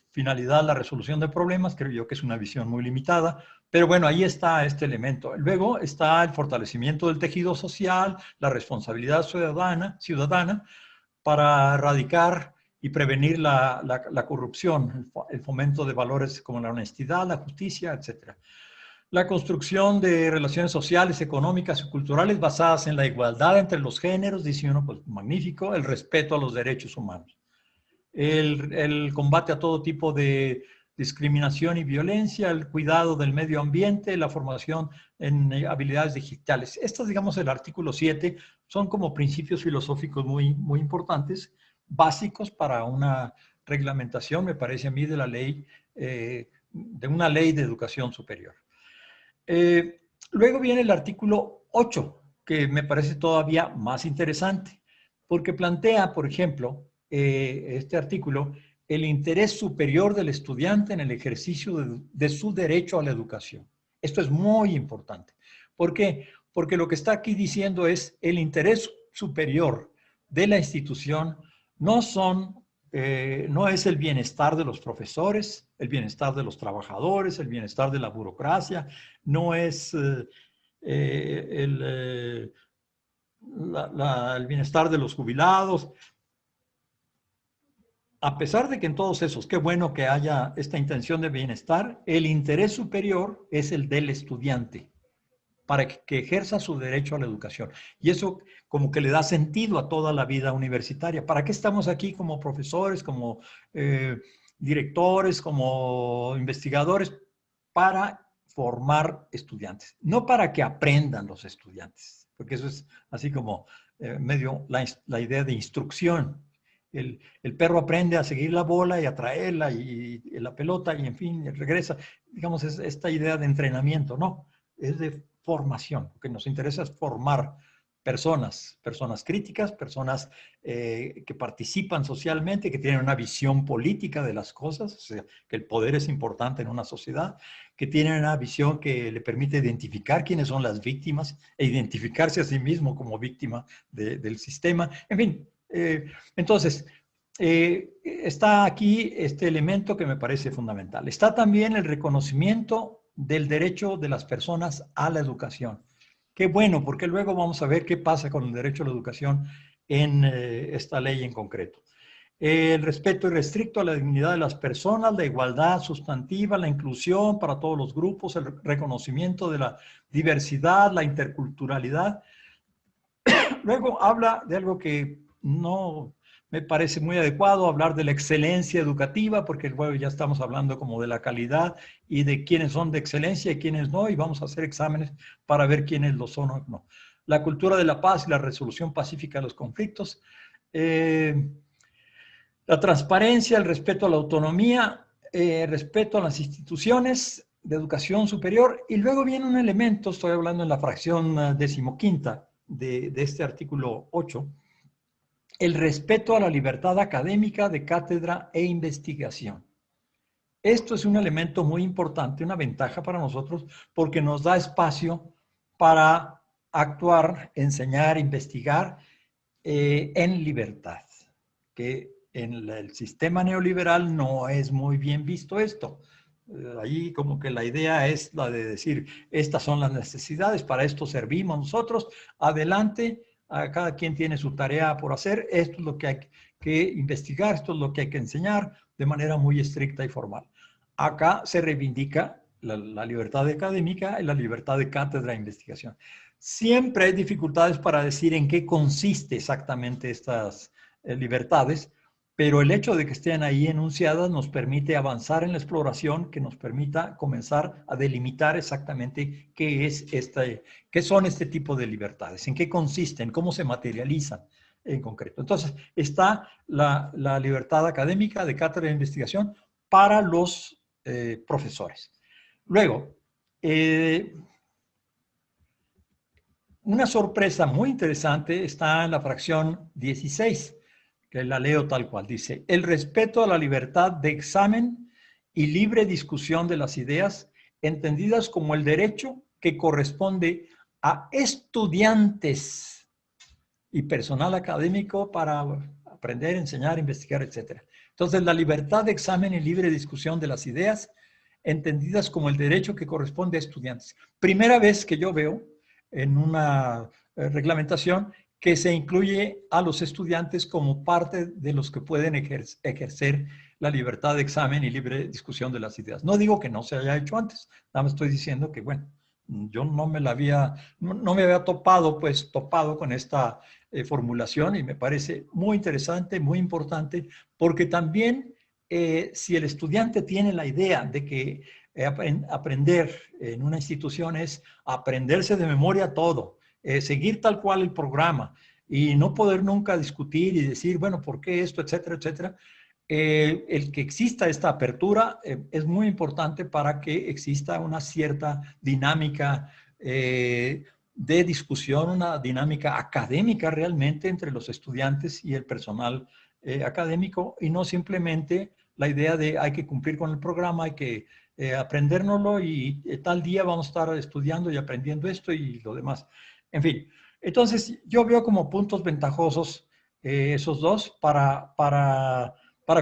finalidad la resolución de problemas. Creo yo que es una visión muy limitada, pero bueno, ahí está este elemento. Luego está el fortalecimiento del tejido social, la responsabilidad ciudadana para erradicar y prevenir la corrupción, el fomento de valores como la honestidad, la justicia, etc. La construcción de relaciones sociales, económicas y culturales basadas en la igualdad entre los géneros, dice uno, pues magnífico, el respeto a los derechos humanos. El combate a todo tipo de discriminación y violencia, el cuidado del medio ambiente, la formación en habilidades digitales. Estos, digamos, el artículo 7, son como principios filosóficos muy, muy importantes, básicos para una reglamentación, me parece a mí, de la ley, de una ley de educación superior. Luego viene el artículo 8, que me parece todavía más interesante, porque plantea, por ejemplo, este artículo, el interés superior del estudiante en el ejercicio de su derecho a la educación. Esto es muy importante. ¿Por qué? Porque lo que está aquí diciendo es el interés superior de la institución no es el bienestar de los profesores, el bienestar de los trabajadores, el bienestar de la burocracia, no es el bienestar de los jubilados. A pesar de que en todos esos, qué bueno que haya esta intención de bienestar, el interés superior es el del estudiante, para que ejerza su derecho a la educación. Y eso como que le da sentido a toda la vida universitaria. ¿Para qué estamos aquí como profesores, como directores, como investigadores? Para formar estudiantes, no para que aprendan los estudiantes, porque eso es así como medio la idea de instrucción. El perro aprende a seguir la bola y a traerla y la pelota y en fin, regresa. Digamos, es esta idea de entrenamiento, no, es de formación. Lo que nos interesa es formar personas críticas, personas que participan socialmente, que tienen una visión política de las cosas, o sea, que el poder es importante en una sociedad, que tienen una visión que le permite identificar quiénes son las víctimas e identificarse a sí mismo como víctima del sistema. En fin, entonces, está aquí este elemento que me parece fundamental. Está también el reconocimiento del derecho de las personas a la educación. Qué bueno, porque luego vamos a ver qué pasa con el derecho a la educación en esta ley en concreto. El respeto irrestricto a la dignidad de las personas, la igualdad sustantiva, la inclusión para todos los grupos, el reconocimiento de la diversidad, la interculturalidad. Luego habla de algo que no me parece muy adecuado, hablar de la excelencia educativa, porque luego ya estamos hablando como de la calidad y de quiénes son de excelencia y quiénes no, y vamos a hacer exámenes para ver quiénes lo son o no. La cultura de la paz y la resolución pacífica de los conflictos. La transparencia, el respeto a la autonomía, respeto a las instituciones de educación superior, y luego viene un elemento, estoy hablando en la fracción 15ª de este artículo 8, el respeto a la libertad académica de cátedra e investigación. Esto es un elemento muy importante, una ventaja para nosotros, porque nos da espacio para actuar, enseñar, investigar en libertad. que en el sistema neoliberal no es muy bien visto esto. Ahí como que la idea es la de decir, estas son las necesidades, para esto servimos nosotros, adelante, cada quien tiene su tarea por hacer, esto es lo que hay que investigar, esto es lo que hay que enseñar de manera muy estricta y formal. Acá se reivindica la libertad académica y la libertad de cátedra e investigación. Siempre hay dificultades para decir en qué consiste exactamente estas libertades, pero el hecho de que estén ahí enunciadas nos permite avanzar en la exploración, que nos permita comenzar a delimitar exactamente qué son este tipo de libertades, en qué consisten, cómo se materializan en concreto. Entonces, está la libertad académica de cátedra de investigación para los profesores. Luego, una sorpresa muy interesante está en la fracción 16, que la leo tal cual. Dice, el respeto a la libertad de examen y libre discusión de las ideas, entendidas como el derecho que corresponde a estudiantes y personal académico para aprender, enseñar, investigar, etc. Entonces, la libertad de examen y libre discusión de las ideas, entendidas como el derecho que corresponde a estudiantes. Primera vez que yo veo en una reglamentación que se incluye a los estudiantes como parte de los que pueden ejercer la libertad de examen y libre discusión de las ideas. No digo que no se haya hecho antes, nada más estoy diciendo que, bueno, yo no me había topado con esta formulación y me parece muy interesante, muy importante, porque también si el estudiante tiene la idea de que aprender en una institución es aprenderse de memoria todo, seguir tal cual el programa y no poder nunca discutir y decir, bueno, ¿por qué esto? Etcétera, etcétera. El que exista esta apertura es muy importante para que exista una cierta dinámica de discusión, una dinámica académica realmente entre los estudiantes y el personal académico y no simplemente la idea de hay que cumplir con el programa, hay que aprendérnoslo y tal día vamos a estar estudiando y aprendiendo esto y lo demás. En fin, entonces yo veo como puntos ventajosos esos dos. Para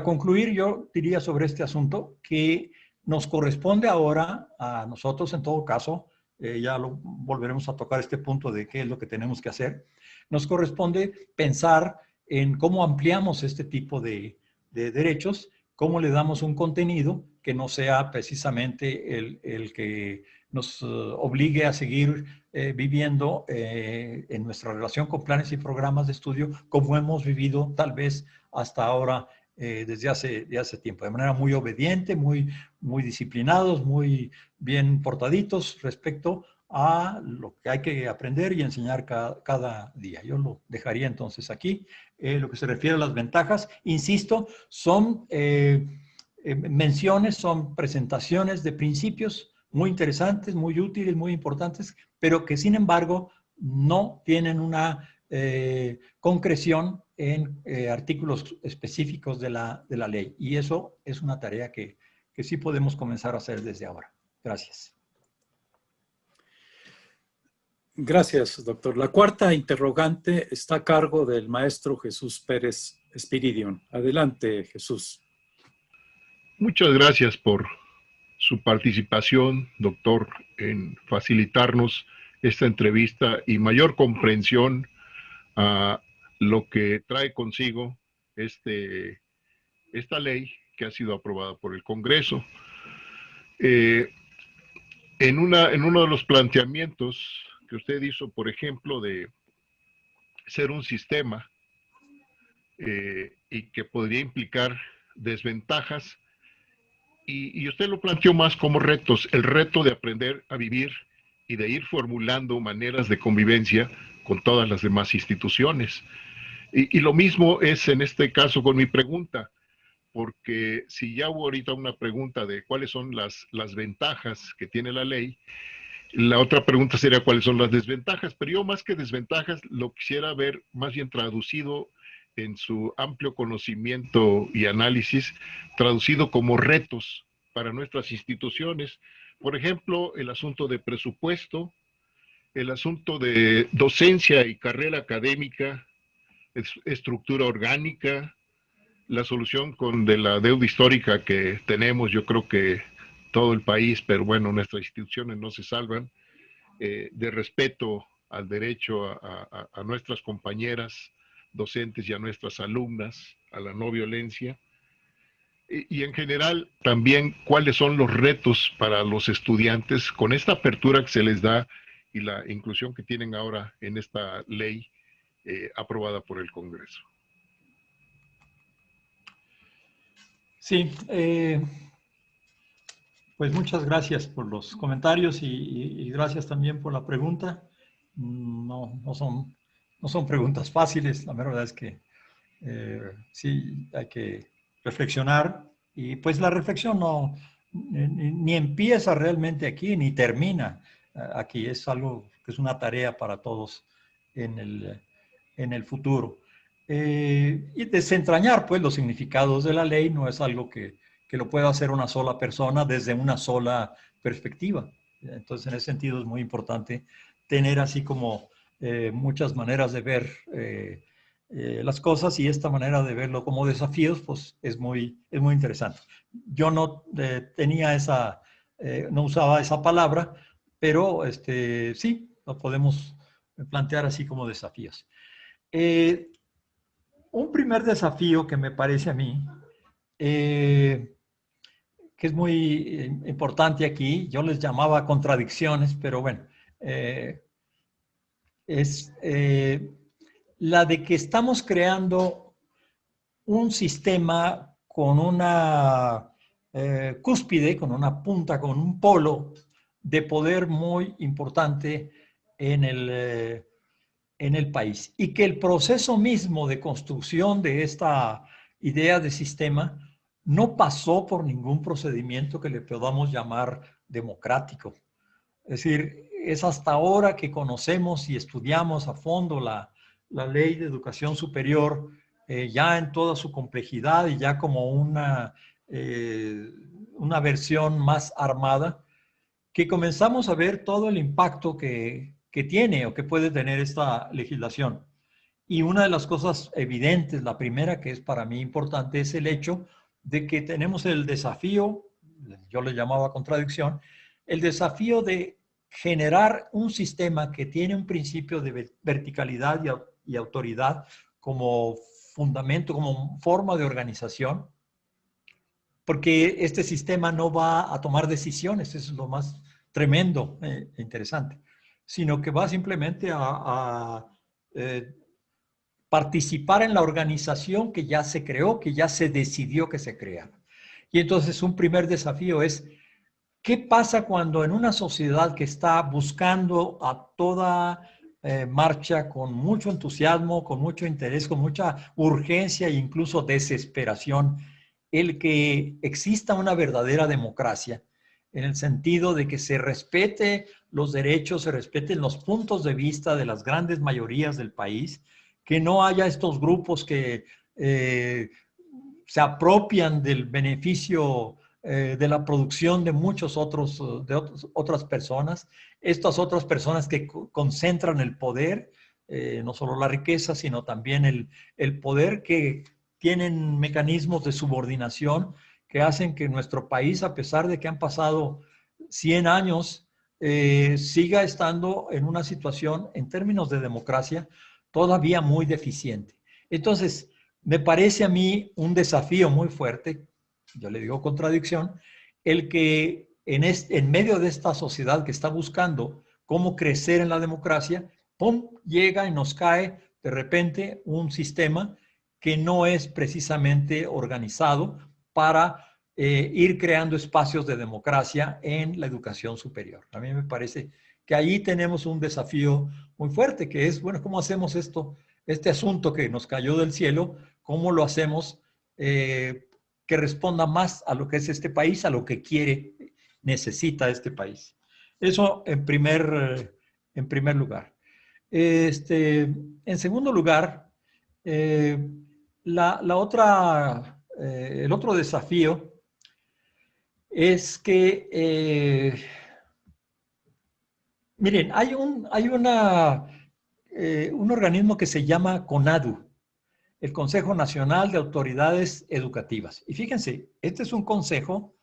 concluir, yo diría sobre este asunto que nos corresponde ahora a nosotros, en todo caso, ya volveremos a tocar este punto de qué es lo que tenemos que hacer, nos corresponde pensar en cómo ampliamos este tipo de derechos, cómo le damos un contenido que no sea precisamente el que nos obligue a seguir viviendo en nuestra relación con planes y programas de estudio como hemos vivido tal vez hasta ahora desde hace tiempo, de manera muy obediente, muy disciplinados, muy bien portaditos respecto a lo que hay que aprender y enseñar cada día. Yo lo dejaría entonces aquí. Lo que se refiere a las ventajas, insisto, son menciones, son presentaciones de principios muy interesantes, muy útiles, muy importantes, pero que sin embargo no tienen una concreción en artículos específicos de la ley. Y eso es una tarea que sí podemos comenzar a hacer desde ahora. Gracias. Gracias, doctor. La cuarta interrogante está a cargo del maestro Jesús Pérez Espiridion. Adelante, Jesús. Muchas gracias por su participación, doctor, en facilitarnos esta entrevista y mayor comprensión a lo que trae consigo esta ley que ha sido aprobada por el Congreso. En uno de los planteamientos que usted hizo, por ejemplo, de ser un sistema y que podría implicar desventajas, y usted lo planteó más como retos, el reto de aprender a vivir y de ir formulando maneras de convivencia con todas las demás instituciones. Y lo mismo es en este caso con mi pregunta, porque si ya hubo ahorita una pregunta de cuáles son las ventajas que tiene la ley, la otra pregunta sería cuáles son las desventajas, pero yo más que desventajas lo quisiera ver más bien traducido en su amplio conocimiento y análisis, traducido como retos para nuestras instituciones. Por ejemplo, el asunto de presupuesto, el asunto de docencia y carrera académica, estructura orgánica, la solución de la deuda histórica que tenemos, yo creo que todo el país, pero bueno, nuestras instituciones no se salvan, de respeto al derecho a nuestras compañeras docentes y a nuestras alumnas, a la no violencia, y en general también cuáles son los retos para los estudiantes con esta apertura que se les da y la inclusión que tienen ahora en esta ley aprobada por el Congreso. Sí, pues muchas gracias por los comentarios y gracias también por la pregunta. No son preguntas fáciles, la verdad es que sí hay que reflexionar y pues la reflexión ni empieza realmente aquí ni termina aquí, es algo que es una tarea para todos en el futuro. Y desentrañar pues los significados de la ley no es algo que lo pueda hacer una sola persona desde una sola perspectiva. Entonces, en ese sentido es muy importante tener así como muchas maneras de ver las cosas, y esta manera de verlo como desafíos, pues es muy interesante. Yo no tenía no usaba esa palabra, pero sí, lo podemos plantear así como desafíos. Un primer desafío que me parece a mí, que es muy importante aquí, yo les llamaba contradicciones, pero bueno, es la de que estamos creando un sistema con una cúspide, con una punta, con un polo de poder muy importante en el país, y que el proceso mismo de construcción de esta idea de sistema no pasó por ningún procedimiento que le podamos llamar democrático. Es decir, es hasta ahora que conocemos y estudiamos a fondo la ley de educación superior, ya en toda su complejidad y ya como una versión más armada, que comenzamos a ver todo el impacto que tiene o que puede tener esta legislación. Y una de las cosas evidentes, la primera que es para mí importante, es el hecho de que tenemos el desafío, yo le llamaba contradicción, el desafío de generar un sistema que tiene un principio de verticalidad y autoridad como fundamento, como forma de organización, porque este sistema no va a tomar decisiones, eso es lo más tremendo e interesante, sino que va simplemente a participar en la organización que ya se creó, que ya se decidió que se crea. Y entonces un primer desafío es, ¿qué pasa cuando en una sociedad que está buscando a toda marcha, con mucho entusiasmo, con mucho interés, con mucha urgencia e incluso desesperación, el que exista una verdadera democracia, en el sentido de que se respete los derechos, se respeten los puntos de vista de las grandes mayorías del país, que no haya estos grupos que se apropian del beneficio de la producción de otras personas, estas otras personas que concentran el poder, no solo la riqueza, sino también el poder, que tienen mecanismos de subordinación que hacen que nuestro país, a pesar de que han pasado 100 años, siga estando en una situación, en términos de democracia, todavía muy deficiente. Entonces, me parece a mí un desafío muy fuerte, yo le digo contradicción, el que en medio de esta sociedad que está buscando cómo crecer en la democracia, ¡pum!, llega y nos cae de repente un sistema que no es precisamente organizado para ir creando espacios de democracia en la educación superior. A mí me parece que ahí tenemos un desafío muy fuerte, que es, bueno, ¿cómo hacemos este asunto que nos cayó del cielo? ¿Cómo lo hacemos que responda más a lo que es este país, a lo que necesita este país? Eso en primer lugar. En segundo lugar, el otro desafío es que, miren, hay un organismo que se llama CONADU, el Consejo Nacional de Autoridades Educativas. Y fíjense, este es un consejo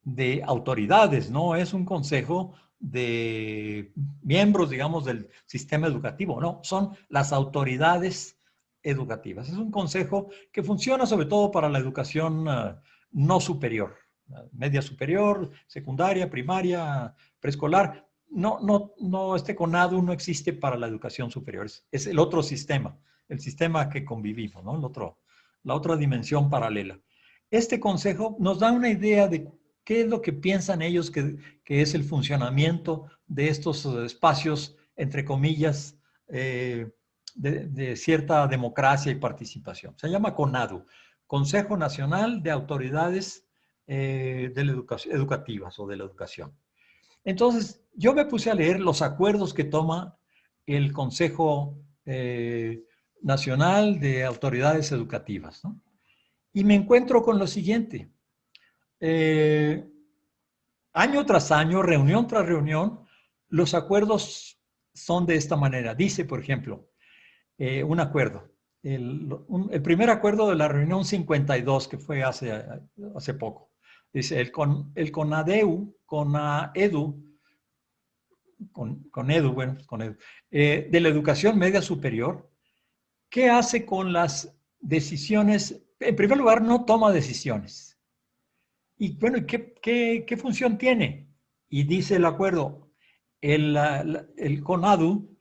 de autoridades, no es un consejo de miembros, digamos, del sistema educativo, no, son las autoridades educativas. Es un consejo que funciona sobre todo para la educación no superior, media superior, secundaria, primaria, preescolar. No, este CONADU no existe para la educación superior, es el otro sistema, el sistema que convivimos, ¿no? La otra dimensión paralela. Este consejo nos da una idea de qué es lo que piensan ellos que es el funcionamiento de estos espacios, entre comillas, de cierta democracia y participación. Se llama CONADU, Consejo Nacional de Autoridades Educativas o de la Educación. Entonces, yo me puse a leer los acuerdos que toma el Consejo Nacional de Autoridades Educativas, ¿no? Y me encuentro con lo siguiente. Año tras año, reunión tras reunión, los acuerdos son de esta manera. Dice, por ejemplo, un acuerdo. El primer acuerdo de la reunión 52, que fue hace poco. Dice, el CONADU, de la educación media superior, ¿qué hace con las decisiones? En primer lugar, no toma decisiones. Y bueno, ¿qué función tiene? Y dice el acuerdo, el CONADU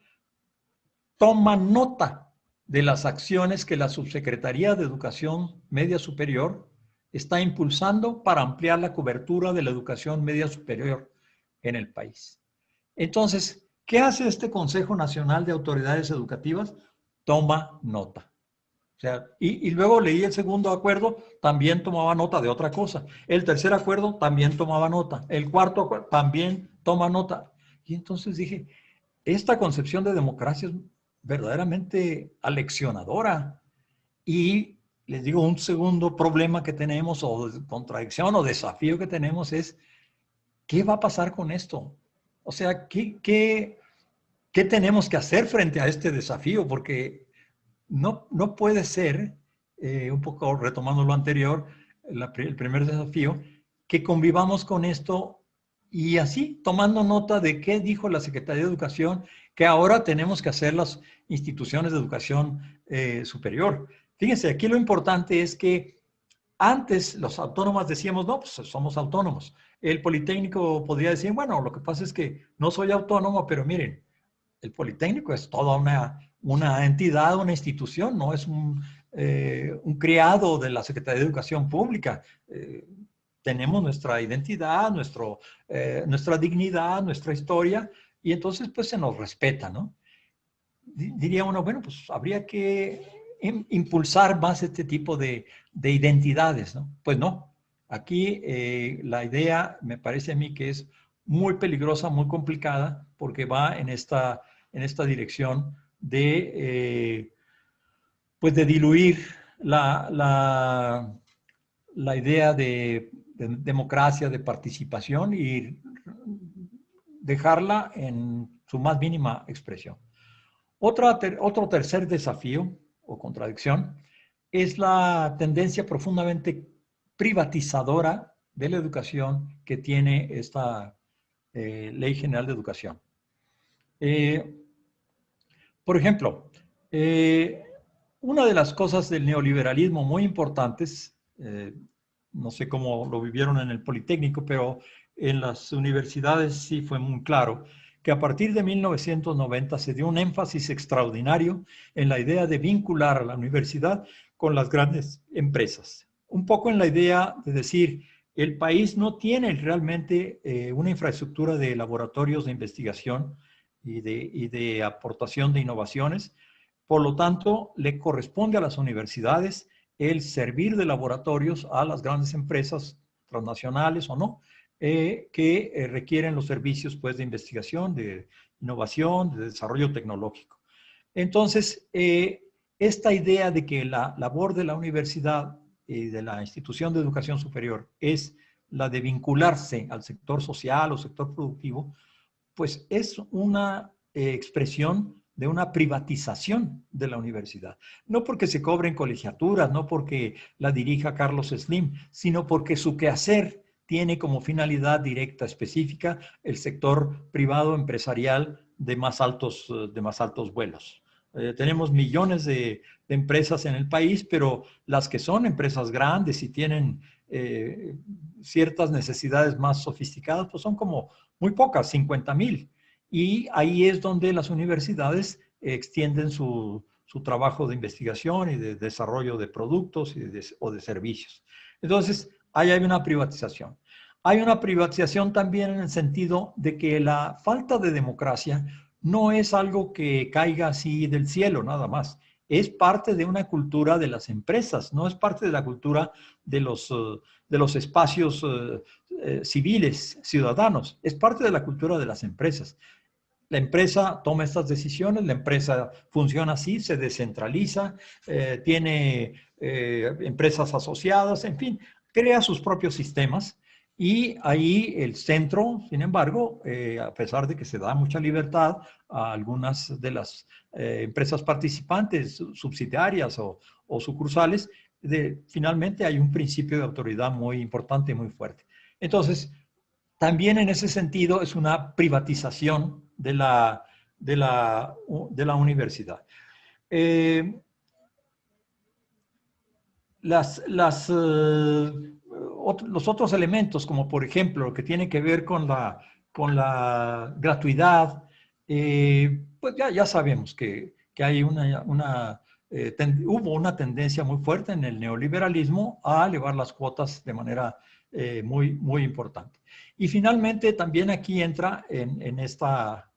toma nota de las acciones que la Subsecretaría de Educación Media Superior está impulsando para ampliar la cobertura de la educación media superior en el país. Entonces, ¿qué hace este Consejo Nacional de Autoridades Educativas? Toma nota. O sea, y luego leí el segundo acuerdo, también tomaba nota de otra cosa. El tercer acuerdo también tomaba nota. El cuarto acuerdo también toma nota. Y entonces dije, esta concepción de democracia es verdaderamente aleccionadora. Y les digo, un segundo problema que tenemos, o contradicción o desafío que tenemos es, ¿qué va a pasar con esto? O sea, ¿qué tenemos que hacer frente a este desafío? Porque no puede ser, un poco retomando lo anterior, el primer desafío, que convivamos con esto y así, tomando nota de qué dijo la Secretaría de Educación, que ahora tenemos que hacer las instituciones de educación superior. Fíjense, aquí lo importante es que antes los autónomos decíamos, no, pues somos autónomos. El Politécnico podría decir, bueno, lo que pasa es que no soy autónomo, pero miren, el Politécnico es toda una entidad, una institución, no es un criado de la Secretaría de Educación Pública. Tenemos nuestra identidad, nuestra dignidad, nuestra historia, y entonces pues se nos respeta, ¿no? Diría uno, bueno, pues habría que impulsar más este tipo de identidades, ¿no? Pues no. Aquí la idea me parece a mí que es muy peligrosa, muy complicada, porque va en esta dirección de, pues de diluir la idea de democracia, de participación y dejarla en su más mínima expresión. Otro tercer desafío o contradicción es la tendencia profundamente privatizadora de la educación que tiene esta Ley General de Educación. Por ejemplo, una de las cosas del neoliberalismo muy importantes, no sé cómo lo vivieron en el Politécnico, pero en las universidades sí fue muy claro, que a partir de 1990 se dio un énfasis extraordinario en la idea de vincular a la universidad con las grandes empresas. Un poco en la idea de decir, el país no tiene realmente una infraestructura de laboratorios de investigación y de aportación de innovaciones. Por lo tanto, le corresponde a las universidades el servir de laboratorios a las grandes empresas transnacionales o no, que requieren los servicios pues, de investigación, de innovación, de desarrollo tecnológico. Entonces, esta idea de que la labor de la universidad y de la institución de educación superior es la de vincularse al sector social o sector productivo, pues es una expresión de una privatización de la universidad. No porque se cobren colegiaturas, no porque la dirija Carlos Slim, sino porque su quehacer tiene como finalidad directa específica el sector privado empresarial de más altos vuelos. Tenemos millones de empresas en el país, pero las que son empresas grandes y tienen ciertas necesidades más sofisticadas, pues son como muy pocas, 50,000. Y ahí es donde las universidades extienden su trabajo de investigación y de desarrollo de productos o de servicios. Entonces, ahí hay una privatización. Hay una privatización también en el sentido de que la falta de democracia no es algo que caiga así del cielo nada más. Es parte de una cultura de las empresas, no es parte de la cultura de los espacios civiles, ciudadanos. Es parte de la cultura de las empresas. La empresa toma estas decisiones, la empresa funciona así, se descentraliza, tiene empresas asociadas, en fin, crea sus propios sistemas. Y ahí el centro, sin embargo, a pesar de que se da mucha libertad a algunas de las empresas participantes, subsidiarias o sucursales, finalmente hay un principio de autoridad muy importante y muy fuerte. Entonces, también en ese sentido es una privatización de la universidad. Los otros elementos, como por ejemplo lo que tiene que ver con la gratuidad, pues ya sabemos que hay hubo una tendencia muy fuerte en el neoliberalismo a elevar las cuotas de manera muy, muy importante. Y finalmente también aquí entra en esta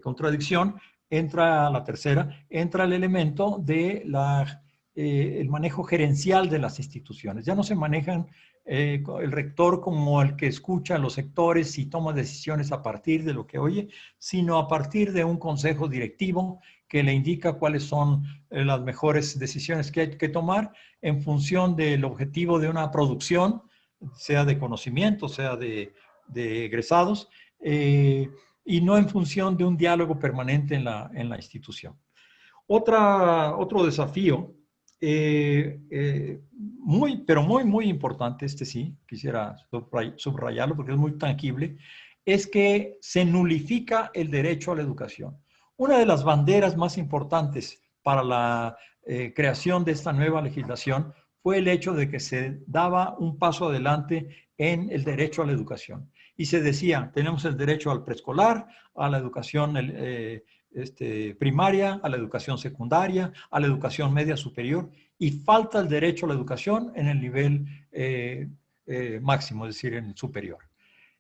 contradicción, entra la tercera, entra el elemento de el manejo gerencial de las instituciones. Ya no se manejan el rector como el que escucha a los sectores y toma decisiones a partir de lo que oye, sino a partir de un consejo directivo que le indica cuáles son las mejores decisiones que hay que tomar en función del objetivo de una producción, sea de conocimiento, sea de egresados, y no en función de un diálogo permanente en la institución. Otro desafío pero muy importante, sí, quisiera subrayarlo porque es muy tangible, es que se nulifica el derecho a la educación. Una de las banderas más importantes para la creación de esta nueva legislación fue el hecho de que se daba un paso adelante en el derecho a la educación. Y se decía, tenemos el derecho al preescolar, a la educación primaria, a la educación secundaria, a la educación media superior, y falta el derecho a la educación en el nivel máximo, es decir, en el superior.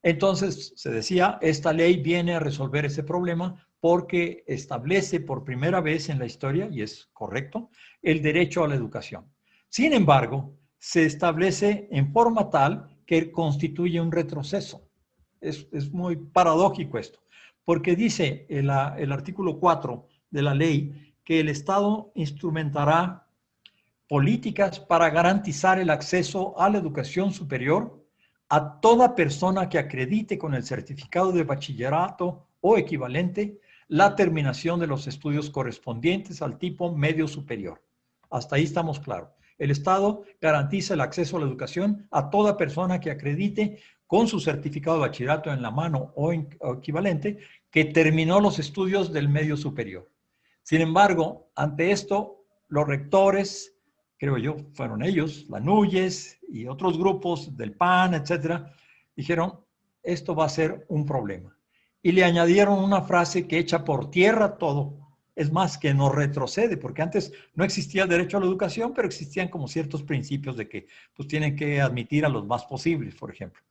Entonces, se decía, esta ley viene a resolver ese problema porque establece por primera vez en la historia, y es correcto, el derecho a la educación. Sin embargo, se establece en forma tal que constituye un retroceso. Es muy paradójico esto, porque dice el artículo 4 de la ley que el Estado instrumentará políticas para garantizar el acceso a la educación superior a toda persona que acredite con el certificado de bachillerato o equivalente la terminación de los estudios correspondientes al tipo medio superior. Hasta ahí estamos claros. El Estado garantiza el acceso a la educación a toda persona que acredite con su certificado de bachillerato en la mano o equivalente que terminó los estudios del medio superior. Sin embargo, ante esto, los rectores, creo yo, fueron ellos, la Núñez y otros grupos del PAN, etcétera, dijeron, esto va a ser un problema. Y le añadieron una frase que echa por tierra todo. Es más, que nos retrocede, porque antes no existía el derecho a la educación, pero existían como ciertos principios de que pues tienen que admitir a los más posibles, por ejemplo.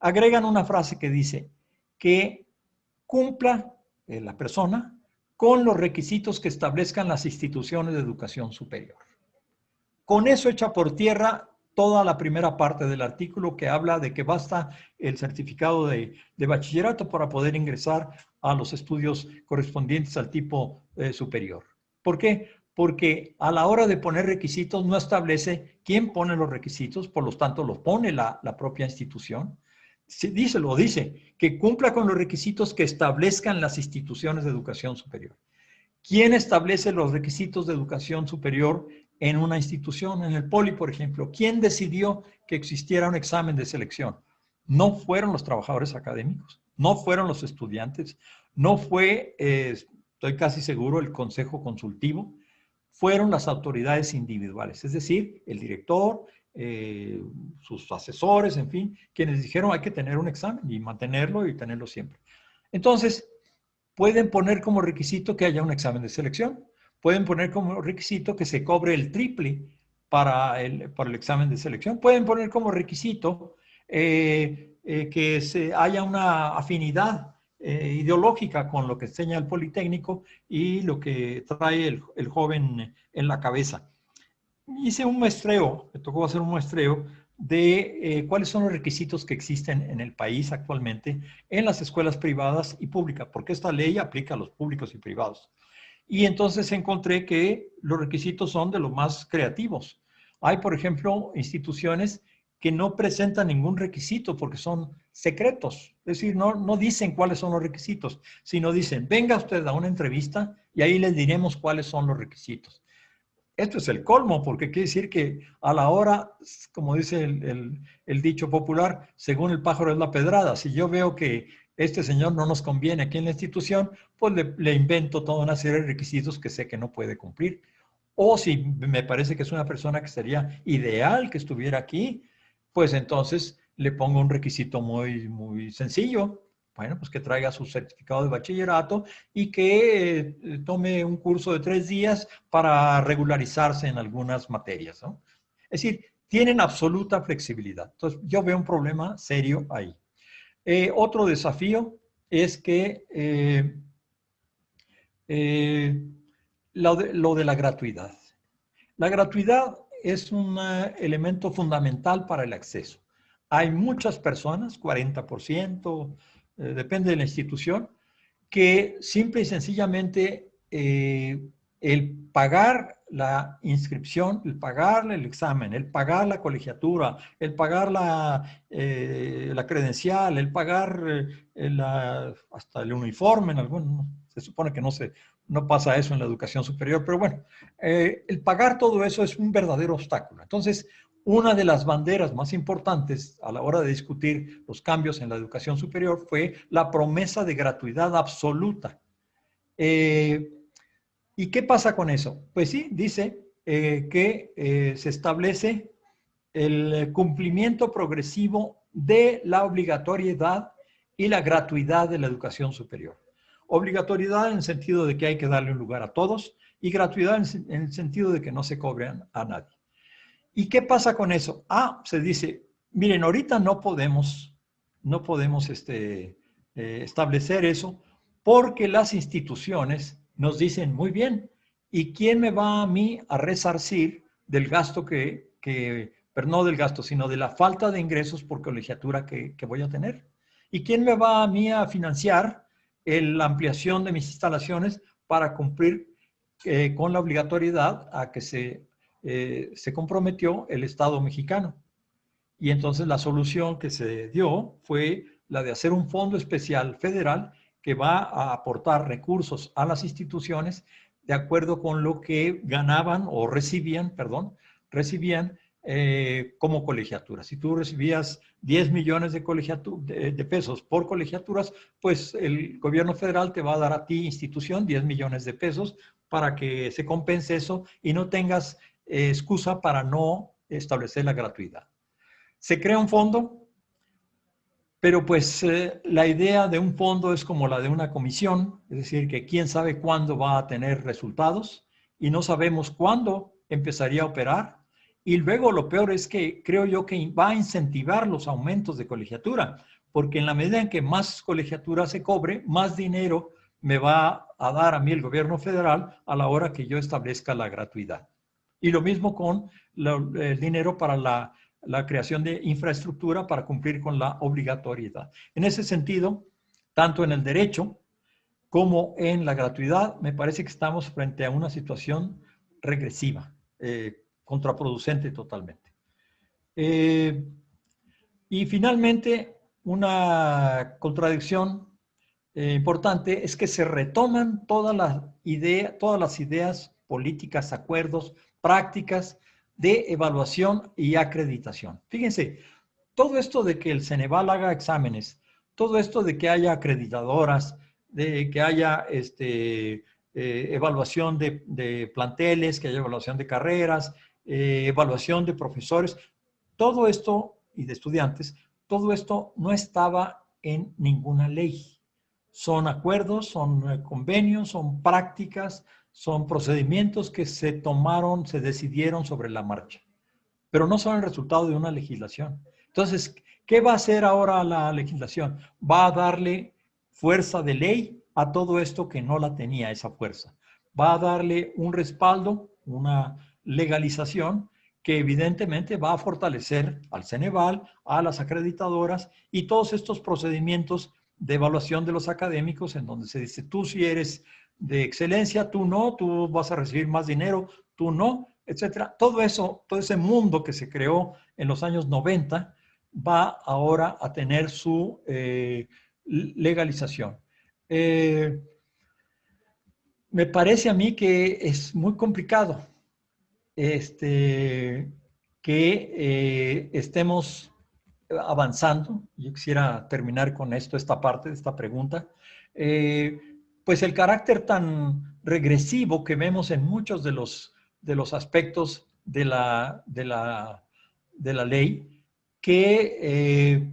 Agregan una frase que dice que cumpla la persona con los requisitos que establezcan las instituciones de educación superior. Con eso echa por tierra toda la primera parte del artículo que habla de que basta el certificado de bachillerato para poder ingresar a los estudios correspondientes al tipo superior. ¿Por qué? Porque a la hora de poner requisitos no establece quién pone los requisitos, por lo tanto los pone la propia institución. Lo dice, que cumpla con los requisitos que establezcan las instituciones de educación superior. ¿Quién establece los requisitos de educación superior en una institución? En el Poli, por ejemplo. ¿Quién decidió que existiera un examen de selección? No fueron los trabajadores académicos, no fueron los estudiantes, no fue, estoy casi seguro, el consejo consultivo, fueron las autoridades individuales, es decir, el director, sus asesores, en fin, quienes dijeron hay que tener un examen y mantenerlo y tenerlo siempre. Entonces, pueden poner como requisito que haya un examen de selección, pueden poner como requisito que se cobre el triple para el examen de selección, pueden poner como requisito que haya una afinidad ideológica con lo que enseña el Politécnico y lo que trae el joven en la cabeza. Hice un muestreo, me tocó hacer un muestreo de cuáles son los requisitos que existen en el país actualmente en las escuelas privadas y públicas, porque esta ley aplica a los públicos y privados. Y entonces encontré que los requisitos son de los más creativos. Hay, por ejemplo, instituciones que no presentan ningún requisito porque son secretos. Es decir, no dicen cuáles son los requisitos, sino dicen, venga usted a una entrevista y ahí les diremos cuáles son los requisitos. Esto es el colmo, porque quiere decir que a la hora, como dice el dicho popular, según el pájaro es la pedrada. Si yo veo que este señor no nos conviene aquí en la institución, pues le invento toda una serie de requisitos que sé que no puede cumplir. O si me parece que es una persona que sería ideal que estuviera aquí, pues entonces le pongo un requisito muy, muy sencillo. Bueno, pues que traiga su certificado de bachillerato y que tome un curso de 3 días para regularizarse en algunas materias, ¿no? Es decir, tienen absoluta flexibilidad. Entonces, yo veo un problema serio ahí. Otro desafío es que lo de la gratuidad. La gratuidad es un elemento fundamental para el acceso. Hay muchas personas, 40%, depende de la institución, que simple y sencillamente el pagar la inscripción, el pagar el examen, el pagar la colegiatura, el pagar la credencial, el pagar hasta el uniforme, en algunos, se supone que no pasa eso en la educación superior, pero bueno, el pagar todo eso es un verdadero obstáculo. Entonces, una de las banderas más importantes a la hora de discutir los cambios en la educación superior fue la promesa de gratuidad absoluta. ¿Y qué pasa con eso? Pues sí, dice que se establece el cumplimiento progresivo de la obligatoriedad y la gratuidad de la educación superior. Obligatoriedad en el sentido de que hay que darle un lugar a todos y gratuidad en el sentido de que no se cobren a nadie. ¿Y qué pasa con eso? Se dice, miren, ahorita no podemos establecer eso porque las instituciones nos dicen, muy bien, ¿y quién me va a mí a resarcir del gasto pero no del gasto, sino de la falta de ingresos por colegiatura que voy a tener? ¿Y quién me va a mí a financiar la ampliación de mis instalaciones para cumplir con la obligatoriedad a que se comprometió el Estado mexicano? Y entonces la solución que se dio fue la de hacer un fondo especial federal que va a aportar recursos a las instituciones de acuerdo con lo que ganaban o recibían como colegiatura. Si tú recibías 10 millones de pesos por colegiaturas, pues el gobierno federal te va a dar a ti, institución, 10 millones de pesos para que se compense eso y no tengas excusa para no establecer la gratuidad. Se crea un fondo, pero pues la idea de un fondo es como la de una comisión, es decir, que quién sabe cuándo va a tener resultados y no sabemos cuándo empezaría a operar. Y luego lo peor es que creo yo que va a incentivar los aumentos de colegiatura, porque en la medida en que más colegiatura se cobre, más dinero me va a dar a mí el gobierno federal a la hora que yo establezca la gratuidad. Y lo mismo con el dinero para la creación de infraestructura para cumplir con la obligatoriedad. En ese sentido, tanto en el derecho como en la gratuidad, me parece que estamos frente a una situación regresiva, contraproducente totalmente. Y finalmente, una contradicción importante es que se retoman todas las ideas políticas, acuerdos, prácticas de evaluación y acreditación. Fíjense, todo esto de que el Ceneval haga exámenes, todo esto de que haya acreditadoras, de que haya evaluación de planteles, que haya evaluación de carreras, evaluación de profesores, todo esto, y de estudiantes, todo esto no estaba en ninguna ley. Son acuerdos, son convenios, son prácticas, son procedimientos que se tomaron, se decidieron sobre la marcha, pero no son el resultado de una legislación. Entonces, ¿qué va a hacer ahora la legislación? Va a darle fuerza de ley a todo esto que no la tenía esa fuerza. Va a darle un respaldo, una legalización que evidentemente va a fortalecer al Ceneval, a las acreditadoras y todos estos procedimientos de evaluación de los académicos en donde se dice, tú si eres de excelencia, tú no, tú vas a recibir más dinero, tú no, etcétera. Todo eso, todo ese mundo que se creó en los años 90 va ahora a tener su legalización. Me parece a mí que es muy complicado que estemos avanzando. Yo quisiera terminar con esto, esta parte de esta pregunta. Pues el carácter tan regresivo que vemos en muchos de los aspectos de la ley, que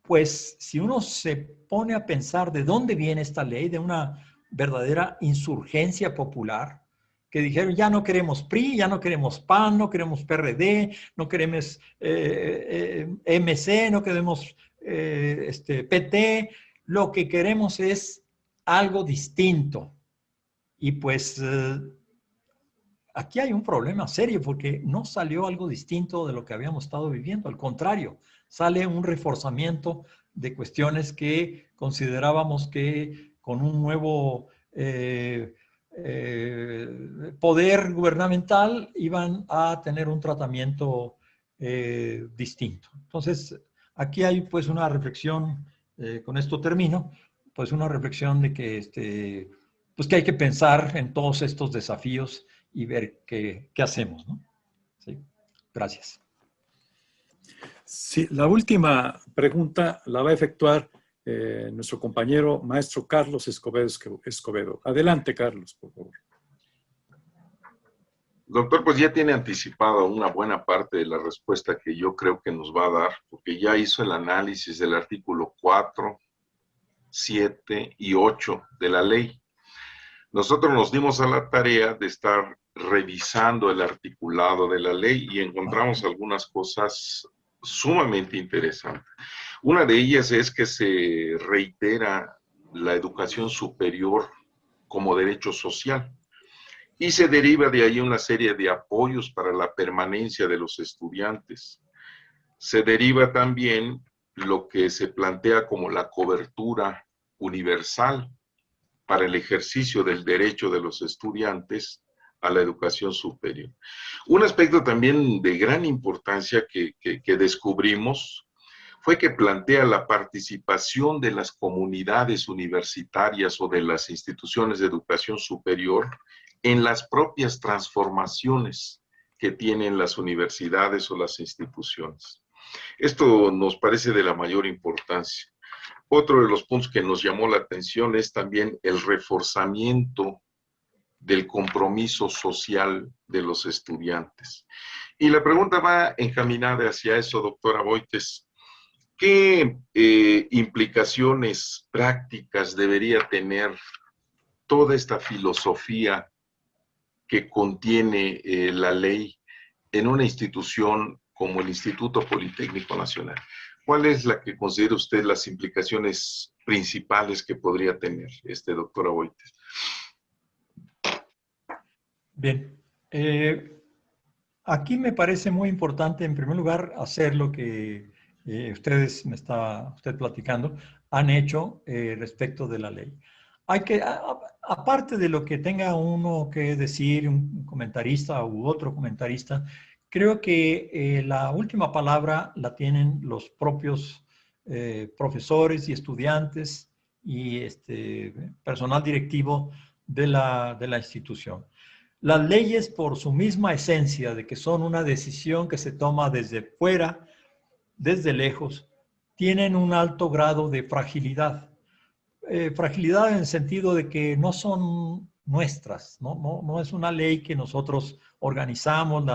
pues si uno se pone a pensar de dónde viene esta ley, de una verdadera insurgencia popular, que dijeron ya no queremos PRI, ya no queremos PAN, no queremos PRD, no queremos MC, no queremos PT, lo que queremos es algo distinto. Y pues aquí hay un problema serio porque no salió algo distinto de lo que habíamos estado viviendo. Al contrario, sale un reforzamiento de cuestiones que considerábamos que con un nuevo poder gubernamental iban a tener un tratamiento distinto. Entonces, aquí hay pues una reflexión, con esto termino, pues una reflexión de que, pues que hay que pensar en todos estos desafíos y ver qué hacemos, ¿no? Sí. Gracias. Sí, la última pregunta la va a efectuar nuestro compañero maestro Carlos Escobedo. Adelante, Carlos, por favor. Doctor, pues ya tiene anticipado una buena parte de la respuesta que yo creo que nos va a dar, porque ya hizo el análisis del artículo 4, 7 y 8 de la ley. Nosotros nos dimos a la tarea de estar revisando el articulado de la ley y encontramos algunas cosas sumamente interesantes. Una de ellas es que se reitera la educación superior como derecho social y se deriva de ahí una serie de apoyos para la permanencia de los estudiantes. Se deriva también lo que se plantea como la cobertura universal para el ejercicio del derecho de los estudiantes a la educación superior. Un aspecto también de gran importancia que descubrimos fue que plantea la participación de las comunidades universitarias o de las instituciones de educación superior en las propias transformaciones que tienen las universidades o las instituciones. Esto nos parece de la mayor importancia. Otro de los puntos que nos llamó la atención es también el reforzamiento del compromiso social de los estudiantes. Y la pregunta va encaminada hacia eso, doctora Boites. ¿Qué implicaciones prácticas debería tener toda esta filosofía que contiene la ley en una institución como el Instituto Politécnico Nacional? ¿Cuál es la que considera usted las implicaciones principales que podría tener doctora Boites? Bien. Aquí me parece muy importante, en primer lugar, hacer lo que ustedes me está platicando, han hecho respecto de la ley. Hay que, aparte de lo que tenga uno que decir, un comentarista u otro comentarista, creo que la última palabra la tienen los propios profesores y estudiantes y personal directivo de la institución. Las leyes, por su misma esencia de que son una decisión que se toma desde fuera, desde lejos, tienen un alto grado de fragilidad. Fragilidad en el sentido de que no son nuestras, no es una ley que nosotros organizamos,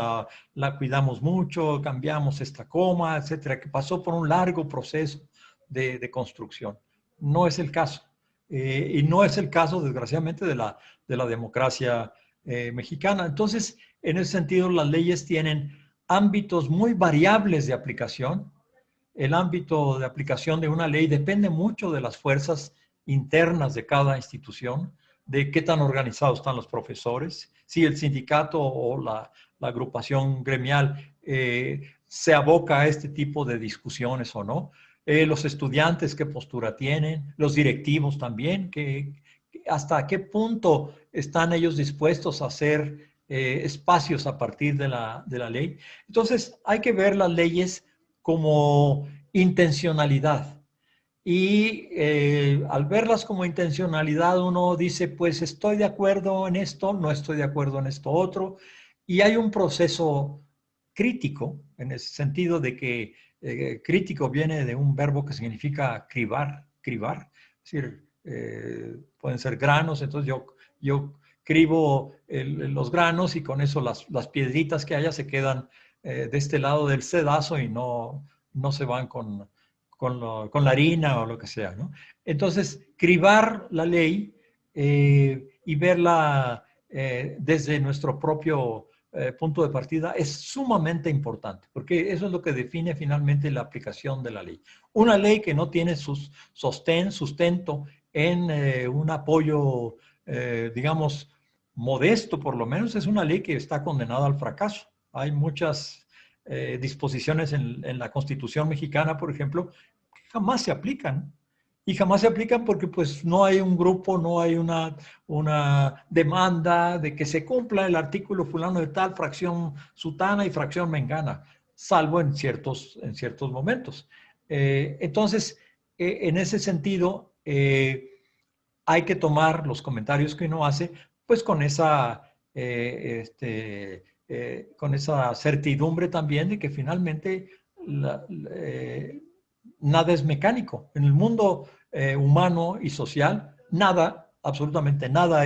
la cuidamos mucho, cambiamos esta coma, etcétera, que pasó por un largo proceso de construcción. No es el caso. Y no es el caso, desgraciadamente, de la democracia mexicana. Entonces, en ese sentido, las leyes tienen ámbitos muy variables de aplicación. El ámbito de aplicación de una ley depende mucho de las fuerzas internas de cada institución, de qué tan organizados están los profesores, si el sindicato o la agrupación gremial se aboca a este tipo de discusiones o no, los estudiantes qué postura tienen, los directivos también, hasta qué punto están ellos dispuestos a hacer espacios a partir de la ley. Entonces hay que ver las leyes como intencionalidad. Y al verlas como intencionalidad, uno dice, pues estoy de acuerdo en esto, no estoy de acuerdo en esto otro. Y hay un proceso crítico, en el sentido de que crítico viene de un verbo que significa cribar. Es decir, pueden ser granos, entonces yo cribo los granos y con eso las piedritas que haya se quedan de este lado del sedazo y no se van con la harina o lo que sea, ¿no? Entonces, cribar la ley y verla desde nuestro propio punto de partida es sumamente importante, porque eso es lo que define finalmente la aplicación de la ley. Una ley que no tiene sustento en un apoyo, digamos, modesto por lo menos, es una ley que está condenada al fracaso. Hay muchas disposiciones en la Constitución mexicana, por ejemplo, que jamás se aplican. Y jamás se aplican porque pues no hay un grupo, no hay una demanda de que se cumpla el artículo fulano de tal, fracción sutana y fracción mengana, salvo en ciertos momentos. Entonces, en ese sentido, hay que tomar los comentarios que uno hace, pues con esa certidumbre también de que finalmente nada es mecánico. En el mundo humano y social, nada, absolutamente nada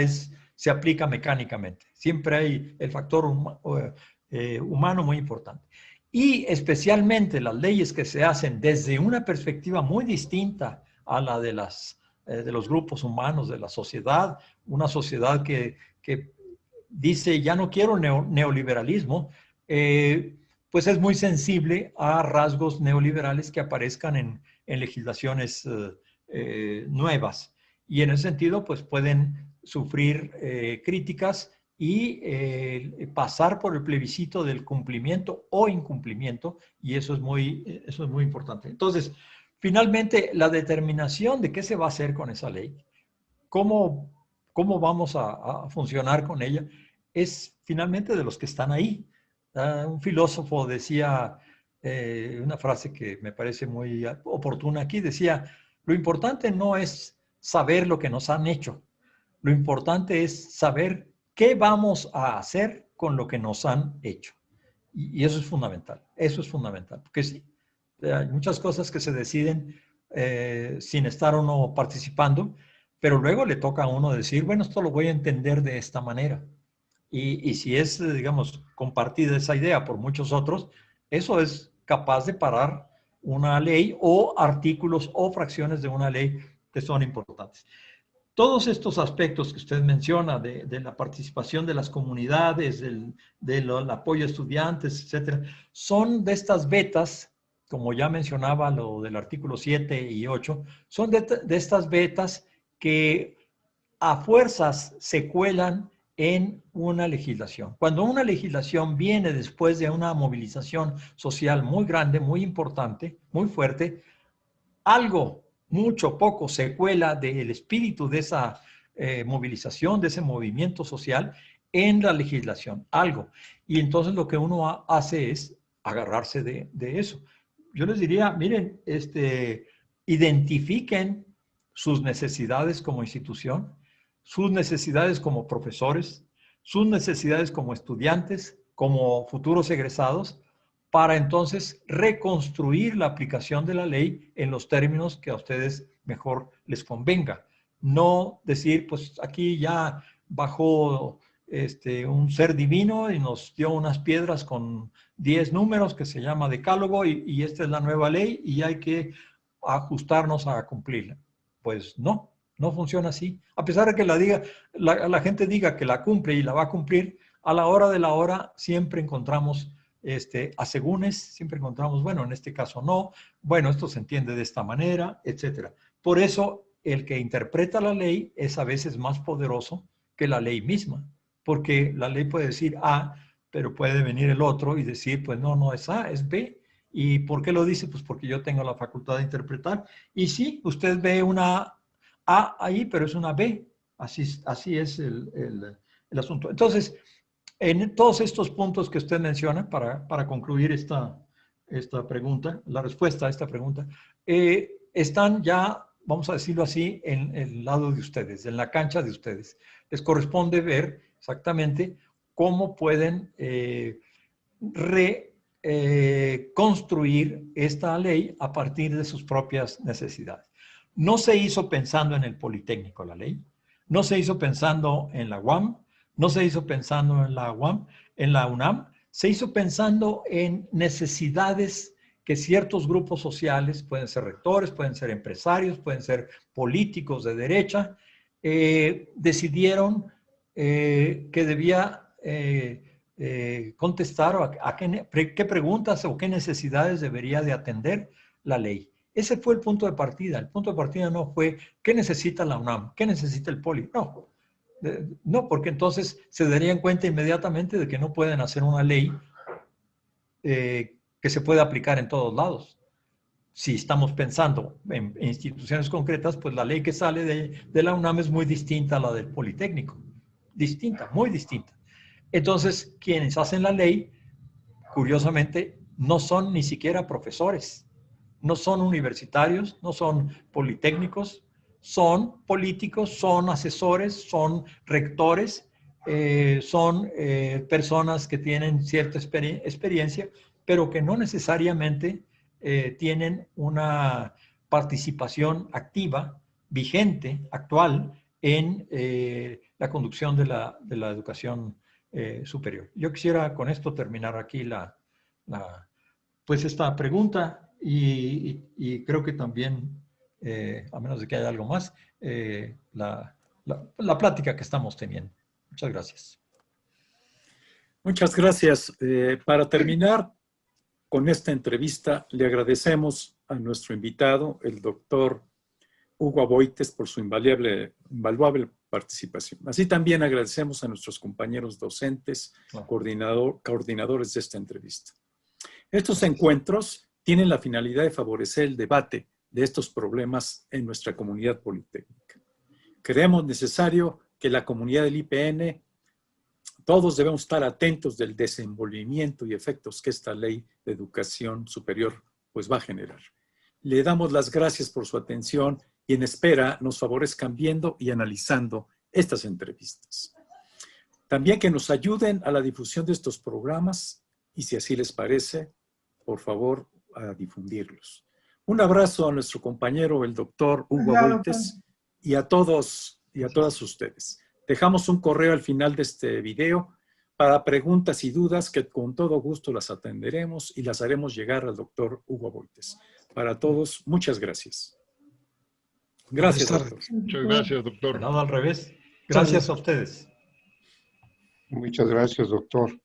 se aplica mecánicamente. Siempre hay el factor humano muy importante. Y especialmente las leyes que se hacen desde una perspectiva muy distinta a la de los grupos humanos, de la sociedad, una sociedad que dice, ya no quiero neoliberalismo, pues es muy sensible a rasgos neoliberales que aparezcan en legislaciones nuevas. Y en ese sentido, pues pueden sufrir críticas y pasar por el plebiscito del cumplimiento o incumplimiento, y eso es muy importante. Entonces, finalmente, la determinación de qué se va a hacer con esa ley, cómo vamos a funcionar con ella, es finalmente de los que están ahí. Un filósofo decía una frase que me parece muy oportuna aquí, decía, lo importante no es saber lo que nos han hecho, lo importante es saber qué vamos a hacer con lo que nos han hecho. Y eso es fundamental, porque sí, hay muchas cosas que se deciden sin estar uno participando, pero luego le toca a uno decir, bueno, esto lo voy a entender de esta manera. Y si es, digamos, compartida esa idea por muchos otros, eso es capaz de parar una ley o artículos o fracciones de una ley que son importantes. Todos estos aspectos que usted menciona de la participación de las comunidades, del apoyo a estudiantes, etcétera, son de estas vetas, como ya mencionaba lo del artículo 7 y 8, son de estas vetas que a fuerzas se cuelan en una legislación. Cuando una legislación viene después de una movilización social muy grande, muy importante, muy fuerte, algo, mucho, poco, se cuela del espíritu de esa movilización, de ese movimiento social en la legislación, algo. Y entonces lo que uno hace es agarrarse de eso. yo les diría, miren, identifiquen sus necesidades como institución, sus necesidades como profesores, sus necesidades como estudiantes, como futuros egresados, para entonces reconstruir la aplicación de la ley en los términos que a ustedes mejor les convenga. No decir, pues aquí ya bajó un ser divino y nos dio unas piedras con 10 números que se llama decálogo y esta es la nueva ley y hay que ajustarnos a cumplirla. Pues no, no funciona así. A pesar de que la gente diga que la cumple y la va a cumplir, a la hora de la hora siempre encontramos asegúnes, siempre encontramos, bueno, en este caso no, bueno, esto se entiende de esta manera, etcétera. Por eso, el que interpreta la ley es a veces más poderoso que la ley misma, porque la ley puede decir A, pero puede venir el otro y decir, pues no, no es A, es B. ¿Y por qué lo dice? Pues porque yo tengo la facultad de interpretar. Y sí, usted ve una A ahí, pero es una B. Así es el asunto. Entonces, en todos estos puntos que usted menciona, para concluir esta pregunta, la respuesta a esta pregunta, están ya, vamos a decirlo así, en el lado de ustedes, en la cancha de ustedes. Les corresponde ver exactamente cómo pueden reconstruir esta ley a partir de sus propias necesidades. No se hizo pensando en el Politécnico la ley, no se hizo pensando en la UAM, no se hizo pensando en la UAM, en la UNAM, se hizo pensando en necesidades que ciertos grupos sociales, pueden ser rectores, pueden ser empresarios, pueden ser políticos de derecha, decidieron que debía contestar qué preguntas o qué necesidades debería de atender la ley. Ese fue el punto de partida. El punto de partida no fue qué necesita la UNAM, qué necesita el Poli. No, porque entonces se darían cuenta inmediatamente de que no pueden hacer una ley que se pueda aplicar en todos lados. Si estamos pensando en instituciones concretas, pues la ley que sale de la UNAM es muy distinta a la del Politécnico. Distinta, muy distinta. Entonces, quienes hacen la ley, curiosamente, no son ni siquiera profesores, no son universitarios, no son politécnicos, son políticos, son asesores, son rectores, son personas que tienen cierta experiencia, pero que no necesariamente tienen una participación activa, vigente, actual, en la conducción de la educación superior. Yo quisiera con esto terminar aquí pues esta pregunta y creo que también, a menos de que haya algo más, la plática que estamos teniendo. Muchas gracias. Muchas gracias. Para terminar con esta entrevista, le agradecemos a nuestro invitado, el doctor Hugo Aboites, por su invaluable participación. Así también agradecemos a nuestros compañeros docentes, coordinadores de esta entrevista. Estos encuentros tienen la finalidad de favorecer el debate de estos problemas en nuestra comunidad politécnica. Creemos necesario que la comunidad del IPN, todos debemos estar atentos del desenvolvimiento y efectos que esta ley de educación superior pues va a generar. Le damos las gracias por su atención y en espera nos favorezcan viendo y analizando estas entrevistas. También que nos ayuden a la difusión de estos programas y si así les parece, por favor, a difundirlos. Un abrazo a nuestro compañero, el doctor Hugo Aboites, y a todos y a todas ustedes. Dejamos un correo al final de este video para preguntas y dudas que con todo gusto las atenderemos y las haremos llegar al doctor Hugo Aboites. Para todos, muchas gracias. Gracias, doctor. Muchas gracias, doctor. Nada al revés. Gracias a ustedes. Muchas gracias, doctor.